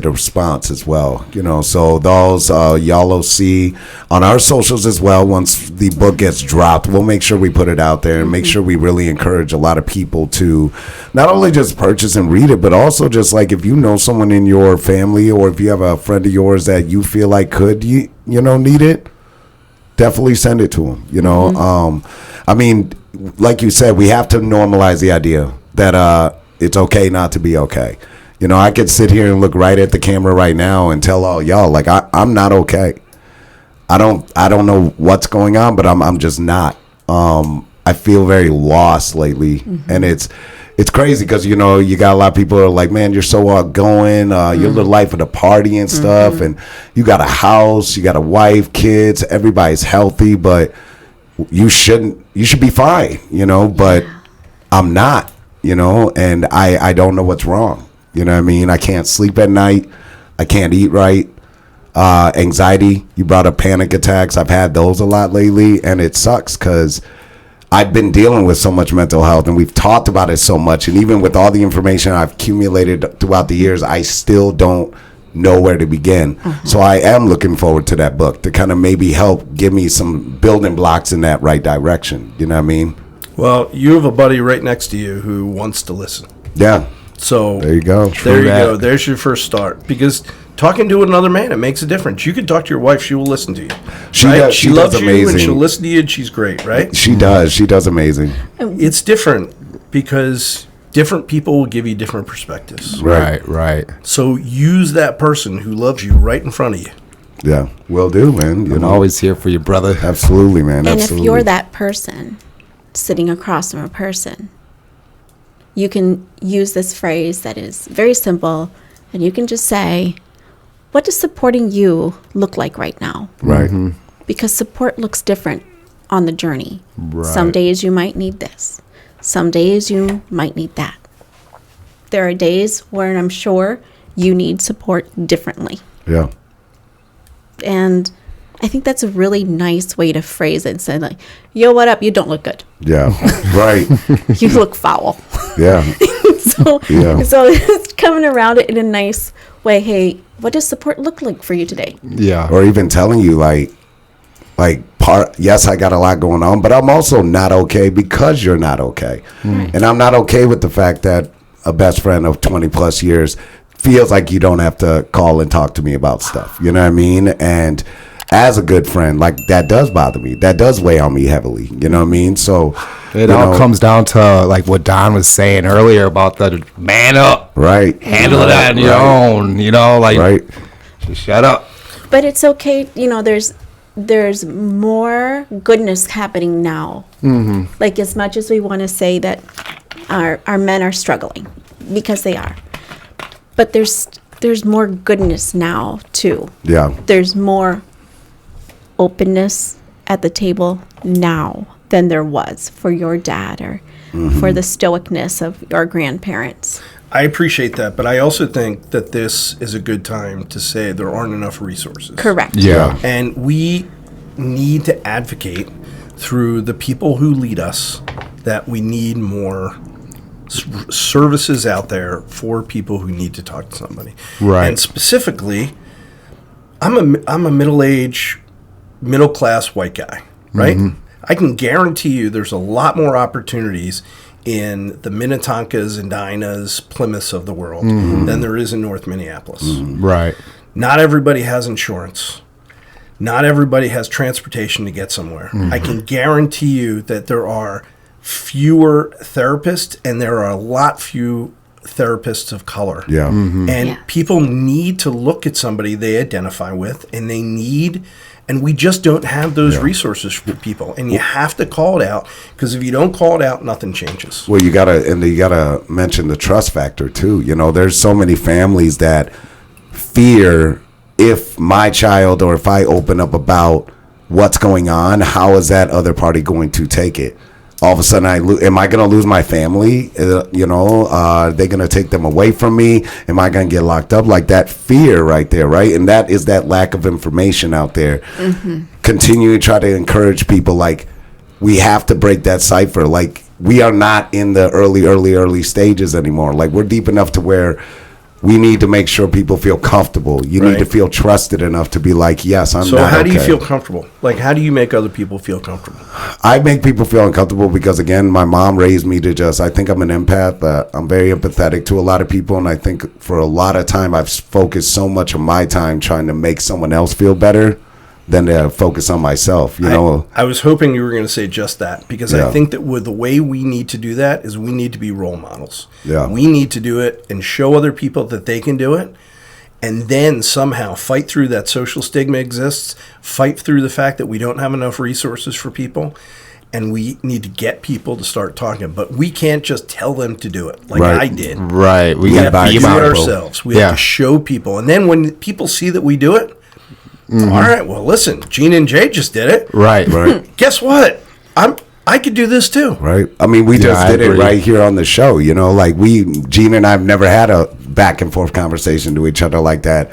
response as well. You know, so those y'all will see on our socials as well. Once the book gets dropped, we'll make sure we put it out there and make sure we really encourage a lot of people to not only just purchase and read it, but also just like if you know someone in your family or if you have a friend of yours that you feel like could you know need it, definitely send it to them. You know, I mean, like you said, we have to normalize the idea that it's okay not to be okay. You know, I could sit here and look right at the camera right now and tell all y'all like I'm not okay. I don't know what's going on, but I'm just not. I feel very lost lately, and it's crazy because you know you got a lot of people who are like, man, you're so outgoing. You live life at a party and stuff, and you got a house, you got a wife, kids, everybody's healthy, but you should be fine, you know. But I'm not, you know, and I don't know what's wrong. You know what I mean? I can't sleep at night. I can't eat right. Anxiety. You brought up panic attacks. I've had those a lot lately, and it sucks because I've been dealing with so much mental health, and we've talked about it so much. And even with all the information I've accumulated throughout the years, I still don't know where to begin. So I am looking forward to that book to kind of maybe help give me some building blocks in that right direction. You know what I mean? Well, you have a buddy right next to you who wants to listen. Yeah. So There you go. There you go. There's your first start. Because talking to another man, it makes a difference. You can talk to your wife; she will listen to you. She right? does. She She loves does you, and amazing. she'll listen to you, and she's great, right? She does. She does amazing. It's different because different people will give you different perspectives. Right. So use that person who loves you right in front of you. Yeah. Will do, man. You I'm know, always here for you, brother. absolutely, man. And Absolutely. if you're that person sitting across from a person, you can use this phrase that is very simple, and you can just say, what does supporting you look like right now? Right. Because support looks different on the journey. Right. Some days you might need this. Some days you might need that. There are days where I'm sure you need support differently. Yeah. And I think that's a really nice way to phrase it and say like, yo, what up? You don't look good. Yeah. Right. You look foul. Yeah. so Yeah. so it's coming around it in a nice way, hey, what does support look like for you today? Yeah. Or even telling you yes, I got a lot going on, but I'm also not okay because you're not okay. And I'm not okay with the fact that a best friend of 20 plus years feels like you don't have to call and talk to me about stuff. You know what I mean? And as a good friend, like, that does bother me. That does weigh on me heavily. You know what I mean? So It all comes down to like what Don was saying earlier about the man up, right. handle it on your own. You know, like just shut up. But it's okay. You know, there's more goodness happening now. Like, as much as we want to say that our men are struggling, because they are, but there's more goodness now too. Yeah. There's more openness at the table now than there was for your dad or for the stoicness of your grandparents. I appreciate that, but I also think that this is a good time to say there aren't enough resources. Correct. Yeah. And we need to advocate through the people who lead us that we need more services out there for people who need to talk to somebody. Right. And specifically, I'm a middle-aged, middle-class white guy, right? I can guarantee you there's a lot more opportunities in the Minnetonkas and Dinas, Plymouths of the world than there is in North Minneapolis. Right. Not everybody has insurance. Not everybody has transportation to get somewhere. I can guarantee you that there are fewer therapists, and there are a lot few therapists of color. Yeah. And people need to look at somebody they identify with, and we just don't have those resources for people. And you have to call it out, because if you don't call it out, nothing changes. Well, you gotta mention the trust factor too. You know, there's so many families that fear, if my child, or if I open up about what's going on, how is that other party going to take it? All of a sudden, am I going to lose my family? Are they going to take them away from me? Am I going to get locked up? Like, that fear right there, right? And that is that lack of information out there. Continue to try to encourage people, like, we have to break that cipher. Like, we are not in the early stages anymore. Like, we're deep enough to where we need to make sure people feel comfortable. You need to feel trusted enough to be like, yes, I'm not okay. So how do you feel comfortable? Like, how do you make other people feel comfortable? I make people feel uncomfortable because, again, my mom raised me to I think I'm an empath, but I'm very empathetic to a lot of people. And I think for a lot of time, I've focused so much of my time trying to make someone else feel better than to focus on myself, you know. I was hoping you were going to say just that, because Yeah. I think that with the way we need to do that is we need to be role models. Yeah. We need to do it and show other people that they can do it, and then somehow fight through that social stigma exists, fight through the fact that we don't have enough resources for people, and we need to get people to start talking. But we can't just tell them to do it like Right. I did. Right. We got have to be do it mindful. ourselves. We have to show people. And then when people see that we do it, all right, well, listen, Gene and Jay just did it. Right. Guess what? I could do this too. Right. I mean, we just I did it agree. right here on the show. You know, like Gene and I have never had a back and forth conversation to each other like that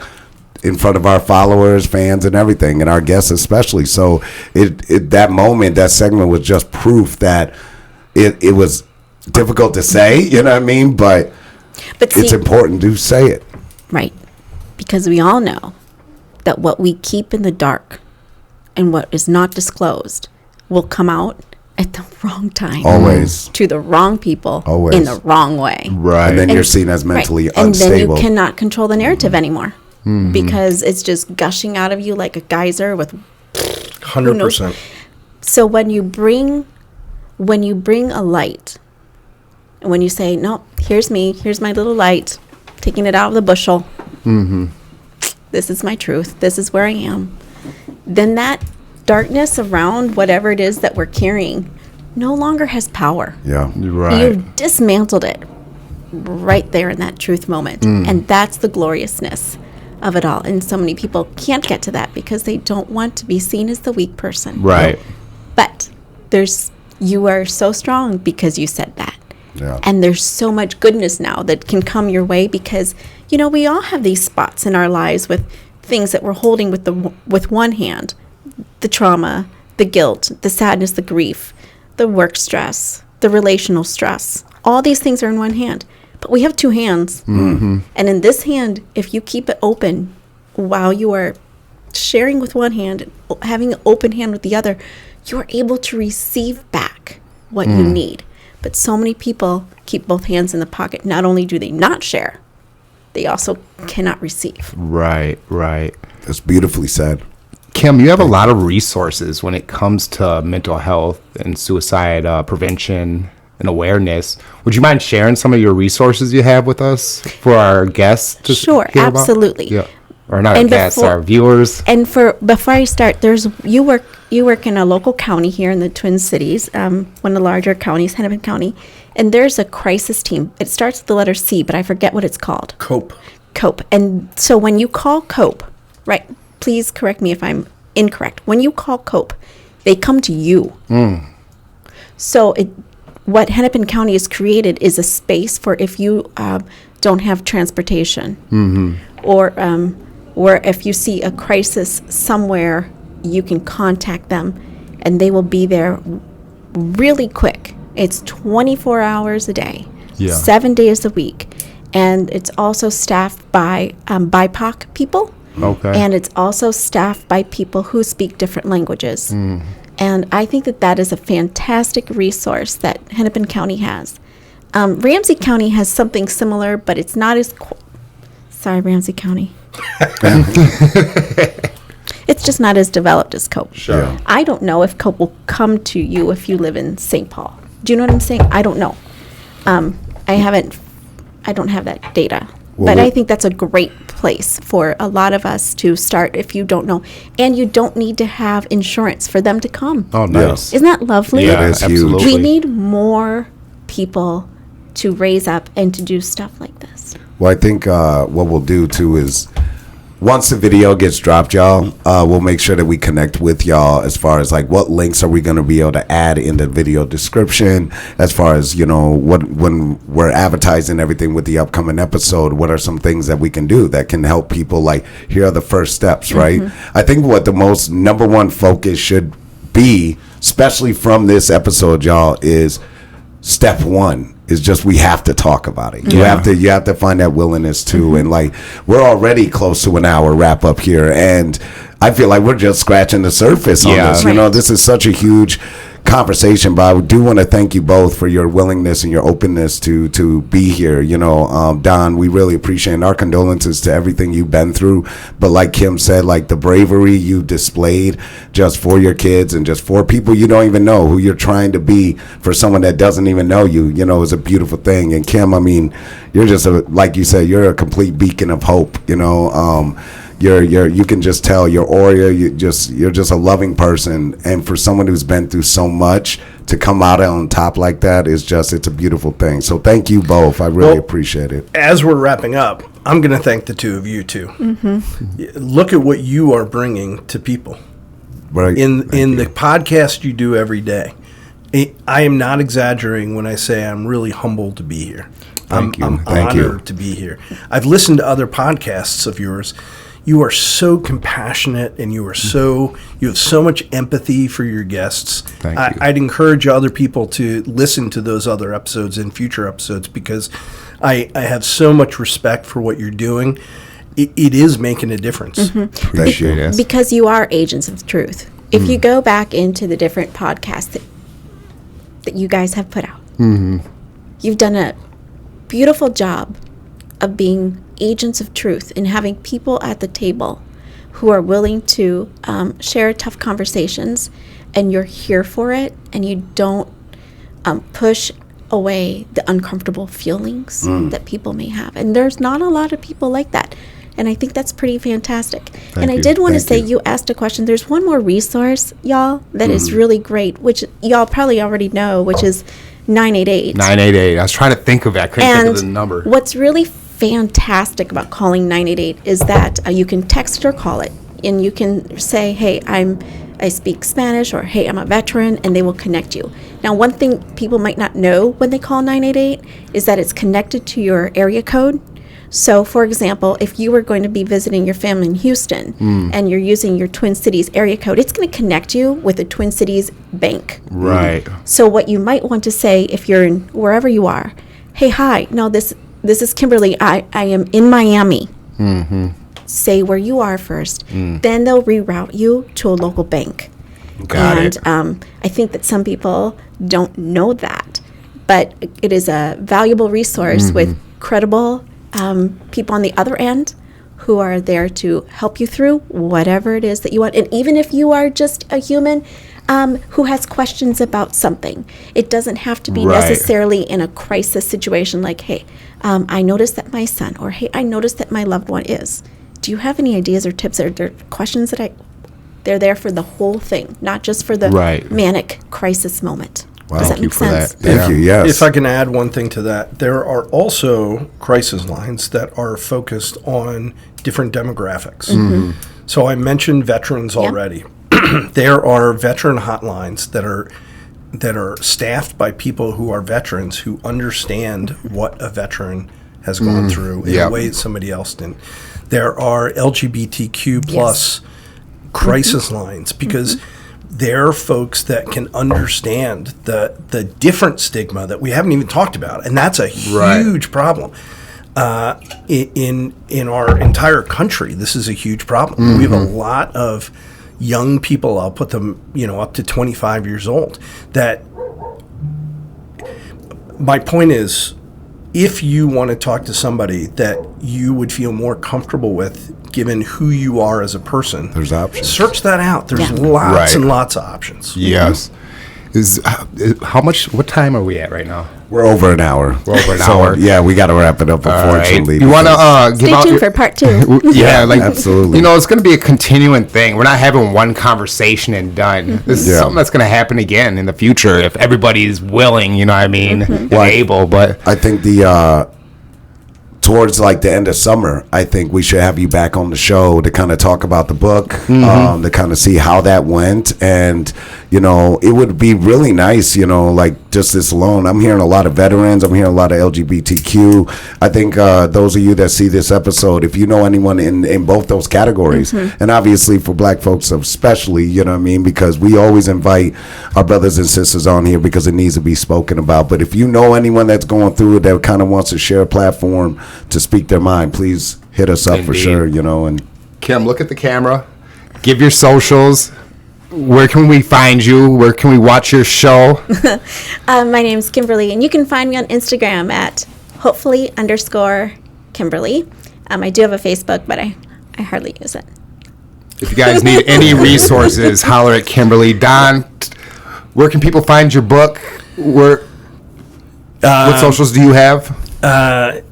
in front of our followers, fans, and everything, and our guests especially. So that moment, that segment was just proof that it was difficult to say. You know what I mean? But see, it's important to say it. right, because we all know that what we keep in the dark and what is not disclosed will come out at the wrong time. Always. To the wrong people. Always. In the wrong way. Right. And then you're seen as mentally Right. And unstable. then you cannot control the narrative anymore, because it's just gushing out of you like a geyser with 100%. So when you bring a light, and when you say, no, here's me, here's my little light, taking it out of the bushel. This is my truth. This is where I am. Then that darkness around whatever it is that we're carrying no longer has power. Yeah. Right. You've dismantled it right there in that truth moment. And that's the gloriousness of it all. And so many people can't get to that because they don't want to be seen as the weak person. Right. But you are so strong because you said that. Yeah. And there's so much goodness now that can come your way because, we all have these spots in our lives with things that we're holding with one hand. The trauma, the guilt, the sadness, the grief, the work stress, the relational stress. All these things are in one hand. but we have two hands. And in this hand, if you keep it open while you are sharing with one hand, having an open hand with the other, you are able to receive back what you need. But so many people keep both hands in the pocket. Not only do they not share, they also cannot receive. Right. That's beautifully said. Kim, you have a lot of resources when it comes to mental health and suicide prevention and awareness. Would you mind sharing some of your resources you have with us for our guests to Sure, hear about? absolutely. Yeah. Or not our And guests, before- our viewers. And before I start, you work in a local county here in the Twin Cities, one of the larger counties, Hennepin County, and there's a crisis team. It starts with the letter C, but I forget what it's called. Cope. COPE. And so when you call COPE, right, please correct me if I'm incorrect. When you call COPE, they come to you. So what Hennepin County has created is a space for if you don't have transportation, or if you see a crisis somewhere, you can contact them, and they will be there really quick. It's 24 hours a day, 7 days a week, and it's also staffed by BIPOC people. Okay. And it's also staffed by people who speak different languages. And I think that is a fantastic resource that Hennepin County has. Ramsey County has something similar, but it's not as... Sorry, Ramsey County. It's just not as developed as COPE. Sure. Yeah. I don't know if COPE will come to you if you live in St. Paul. Do you know what I'm saying? I don't know. I don't have that data. Well, But I think that's a great place for a lot of us to start if you don't know. And you don't need to have insurance for them to come. Oh, nice. Isn't that lovely? Yeah, That is huge. absolutely. We need more people to raise up and to do stuff like this. Well, I think what we'll do too is once the video gets dropped, y'all, we'll make sure that we connect with y'all as far as like what links are we going to be able to add in the video description, as far as, you know, when we're advertising everything with the upcoming episode, what are some things that we can do that can help people, like here are the first steps, right? I think what the most number one focus should be, especially from this episode, y'all, is step one is just we have to talk about it. You have to find that willingness too. And like we're already close to an hour wrap up here, and I feel like we're just scratching the surface on Yeah. this. You know, this is such a huge conversation, but I do want to thank you both for your willingness and your openness to be here. You know, Don, we really appreciate, and our condolences to everything you've been through. But like Kim said, like the bravery you displayed just for your kids and just for people you don't even know, who you're trying to be for someone that doesn't even know you, you know, is a beautiful thing. And Kim, I mean, you're just like you said, you're a complete beacon of hope, you know. You can just tell your aura. You're just a loving person, and for someone who's been through so much to come out on top like that is it's a beautiful thing. So thank you both. I really appreciate it. As we're wrapping up, I'm going to thank the two of you too. Look at what you are bringing to people Right. in Thank the you. podcast you do every day. I am not exaggerating when I say I'm really humbled to be here. Thank you. I'm Thank you. honored to be here. I've listened to other podcasts of yours. You are so compassionate, and you have so much empathy for your guests. Thank you. I'd encourage other people to listen to those other episodes and future episodes, because I have so much respect for what you're doing. It is making a difference. Appreciate it. Because you are agents of truth. If you go back into the different podcasts that you guys have put out, you've done a beautiful job of being agents of truth and having people at the table who are willing to share tough conversations, and you're here for it, and you don't push away the uncomfortable feelings that people may have. And there's not a lot of people like that. And I think that's pretty fantastic. And I you. did want to Thank say, you. you asked a question. There's one more resource, y'all, that is really great, which y'all probably already know, which is 988. 988. I was trying to think of it. I couldn't think of the number. What's really fantastic about calling 988 is that you can text or call it, and you can say, hey, I speak Spanish, or hey, I'm a veteran, and they will connect you. Now, one thing people might not know when they call 988 is that it's connected to your area code. So, for example, if you were going to be visiting your family in Houston and you're using your Twin Cities area code, it's going to connect you with a Twin Cities bank. Right. So what you might want to say if you're in wherever you are, hey, hi, no, this this is Kimberly. I am in Miami. Say where you are first. Then they'll reroute you to a local bank. Got and it. I think that some people don't know that, but it is a valuable resource with credible people on the other end who are there to help you through whatever it is that you want. And even if you are just a human who has questions about something, it doesn't have to be Right. necessarily in a crisis situation like, hey, I noticed that my son, or hey, I noticed that my loved one is. Do you have any ideas or tips or questions that they're there for the whole thing, not just for the Right. manic crisis moment. Wow. Does that Thank you make for sense? that. Thank Yeah. you. Yes. If I can add one thing to that, there are also crisis lines that are focused on different demographics. So I mentioned veterans already. There are veteran hotlines that are staffed by people who are veterans who understand what a veteran has gone through in Yep. a way that somebody else didn't. There are LGBTQ plus crisis lines because they're folks that can understand the different stigma that we haven't even talked about, and that's a huge problem. In our entire country, this is a huge problem. We have a lot of young people, I'll put them, up to 25 years old, that my point is, if you want to talk to somebody that you would feel more comfortable with, given who you are as a person, There's options. Search that out. There's Yeah. lots Right. and lots of options. Yes. What time are we at right now? We're over an hour. We're over an So, hour. Yeah, we got to wrap it up, unfortunately. You want to give Stay out tuned your- for part 2. Yeah, like absolutely. it's going to be a continuing thing. We're not having one conversation and done. This is Yeah. something that's going to happen again in the future if everybody's willing. You know what I mean? And Well, able, but I think towards like the end of summer, I think we should have you back on the show to kind of talk about the book, to kind of see how that went. And, it would be really nice, like just this alone. I'm hearing a lot of veterans. I'm hearing a lot of LGBTQ. I think those of you that see this episode, if you know anyone in both those categories, and obviously for black folks especially, you know what I mean? Because we always invite our brothers and sisters on here because it needs to be spoken about. But if you know anyone that's going through it that kind of wants to share a platform to speak their mind, please hit us up for Indeed. sure, and Kim, look at the camera. Give your socials. Where can we find you? Where can we watch your show? My name's Kimberly, and you can find me on Instagram at hopefully_Kimberly. I do have a Facebook, but I hardly use it. If you guys need any resources, holler at Kimberly. Don, where can people find your book? What socials do you have?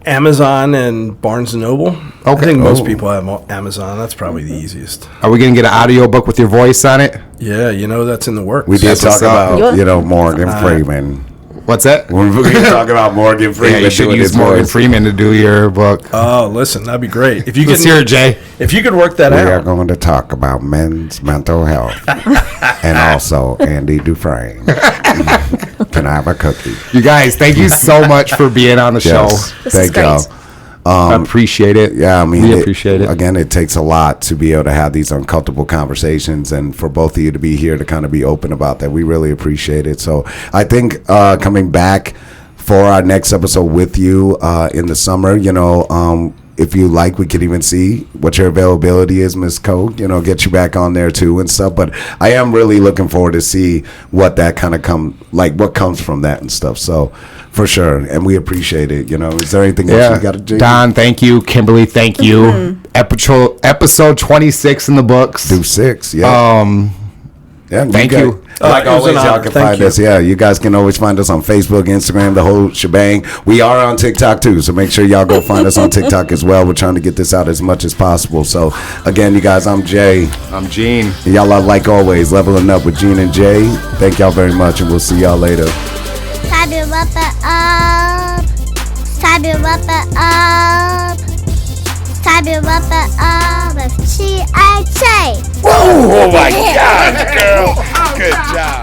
Amazon and Barnes & Noble. I Okay. think most people have Amazon. That's probably the easiest. Are we going to get an audio book with your voice on it? Yeah, that's in the works. we did That's talk what's up. about, Morgan Freeman. What's that? We're going to talk about Morgan Freeman. Yeah, you should doing use his Morgan voice. Freeman to do your book. Oh, listen, that'd be great. If you Let's hear it, Jay. If you could work that We are out. going to talk about men's mental health and also Andy Dufresne. Can I have a cookie? You guys, thank you so much for being on the show. Yes. This is Thank great. y'all. I appreciate it. Yeah, I mean, we appreciate it. Again, it takes a lot to be able to have these uncomfortable conversations, and for both of you to be here to kind of be open about that, we really appreciate it. So I think coming back for our next episode with you in the summer, if you like, we could even see what your availability is, Miss Cole, get you back on there too and stuff. But I am really looking forward to see what that kind of what comes from that and stuff. So for sure. And we appreciate it. Is there anything else you got to do? Don, thank you. Kimberly, thank you. Episode 26 in the books. Do 6. Yeah. Yeah, Thank you. Like It was always, an y'all honor. can Thank find you. us. Yeah, you guys can always find us on Facebook, Instagram, the whole shebang. We are on TikTok too, so make sure y'all go find us on TikTok as well. We're trying to get this out as much as possible. So again, you guys, I'm Jay. I'm Gene. And y'all are, like always, leveling up with Gene and Jay. Thank y'all very much, and we'll see y'all later. Sabi wrap it up. Sabi wrap it up. Sabi wrap it up with Chi. Oh my God, girl! Good job.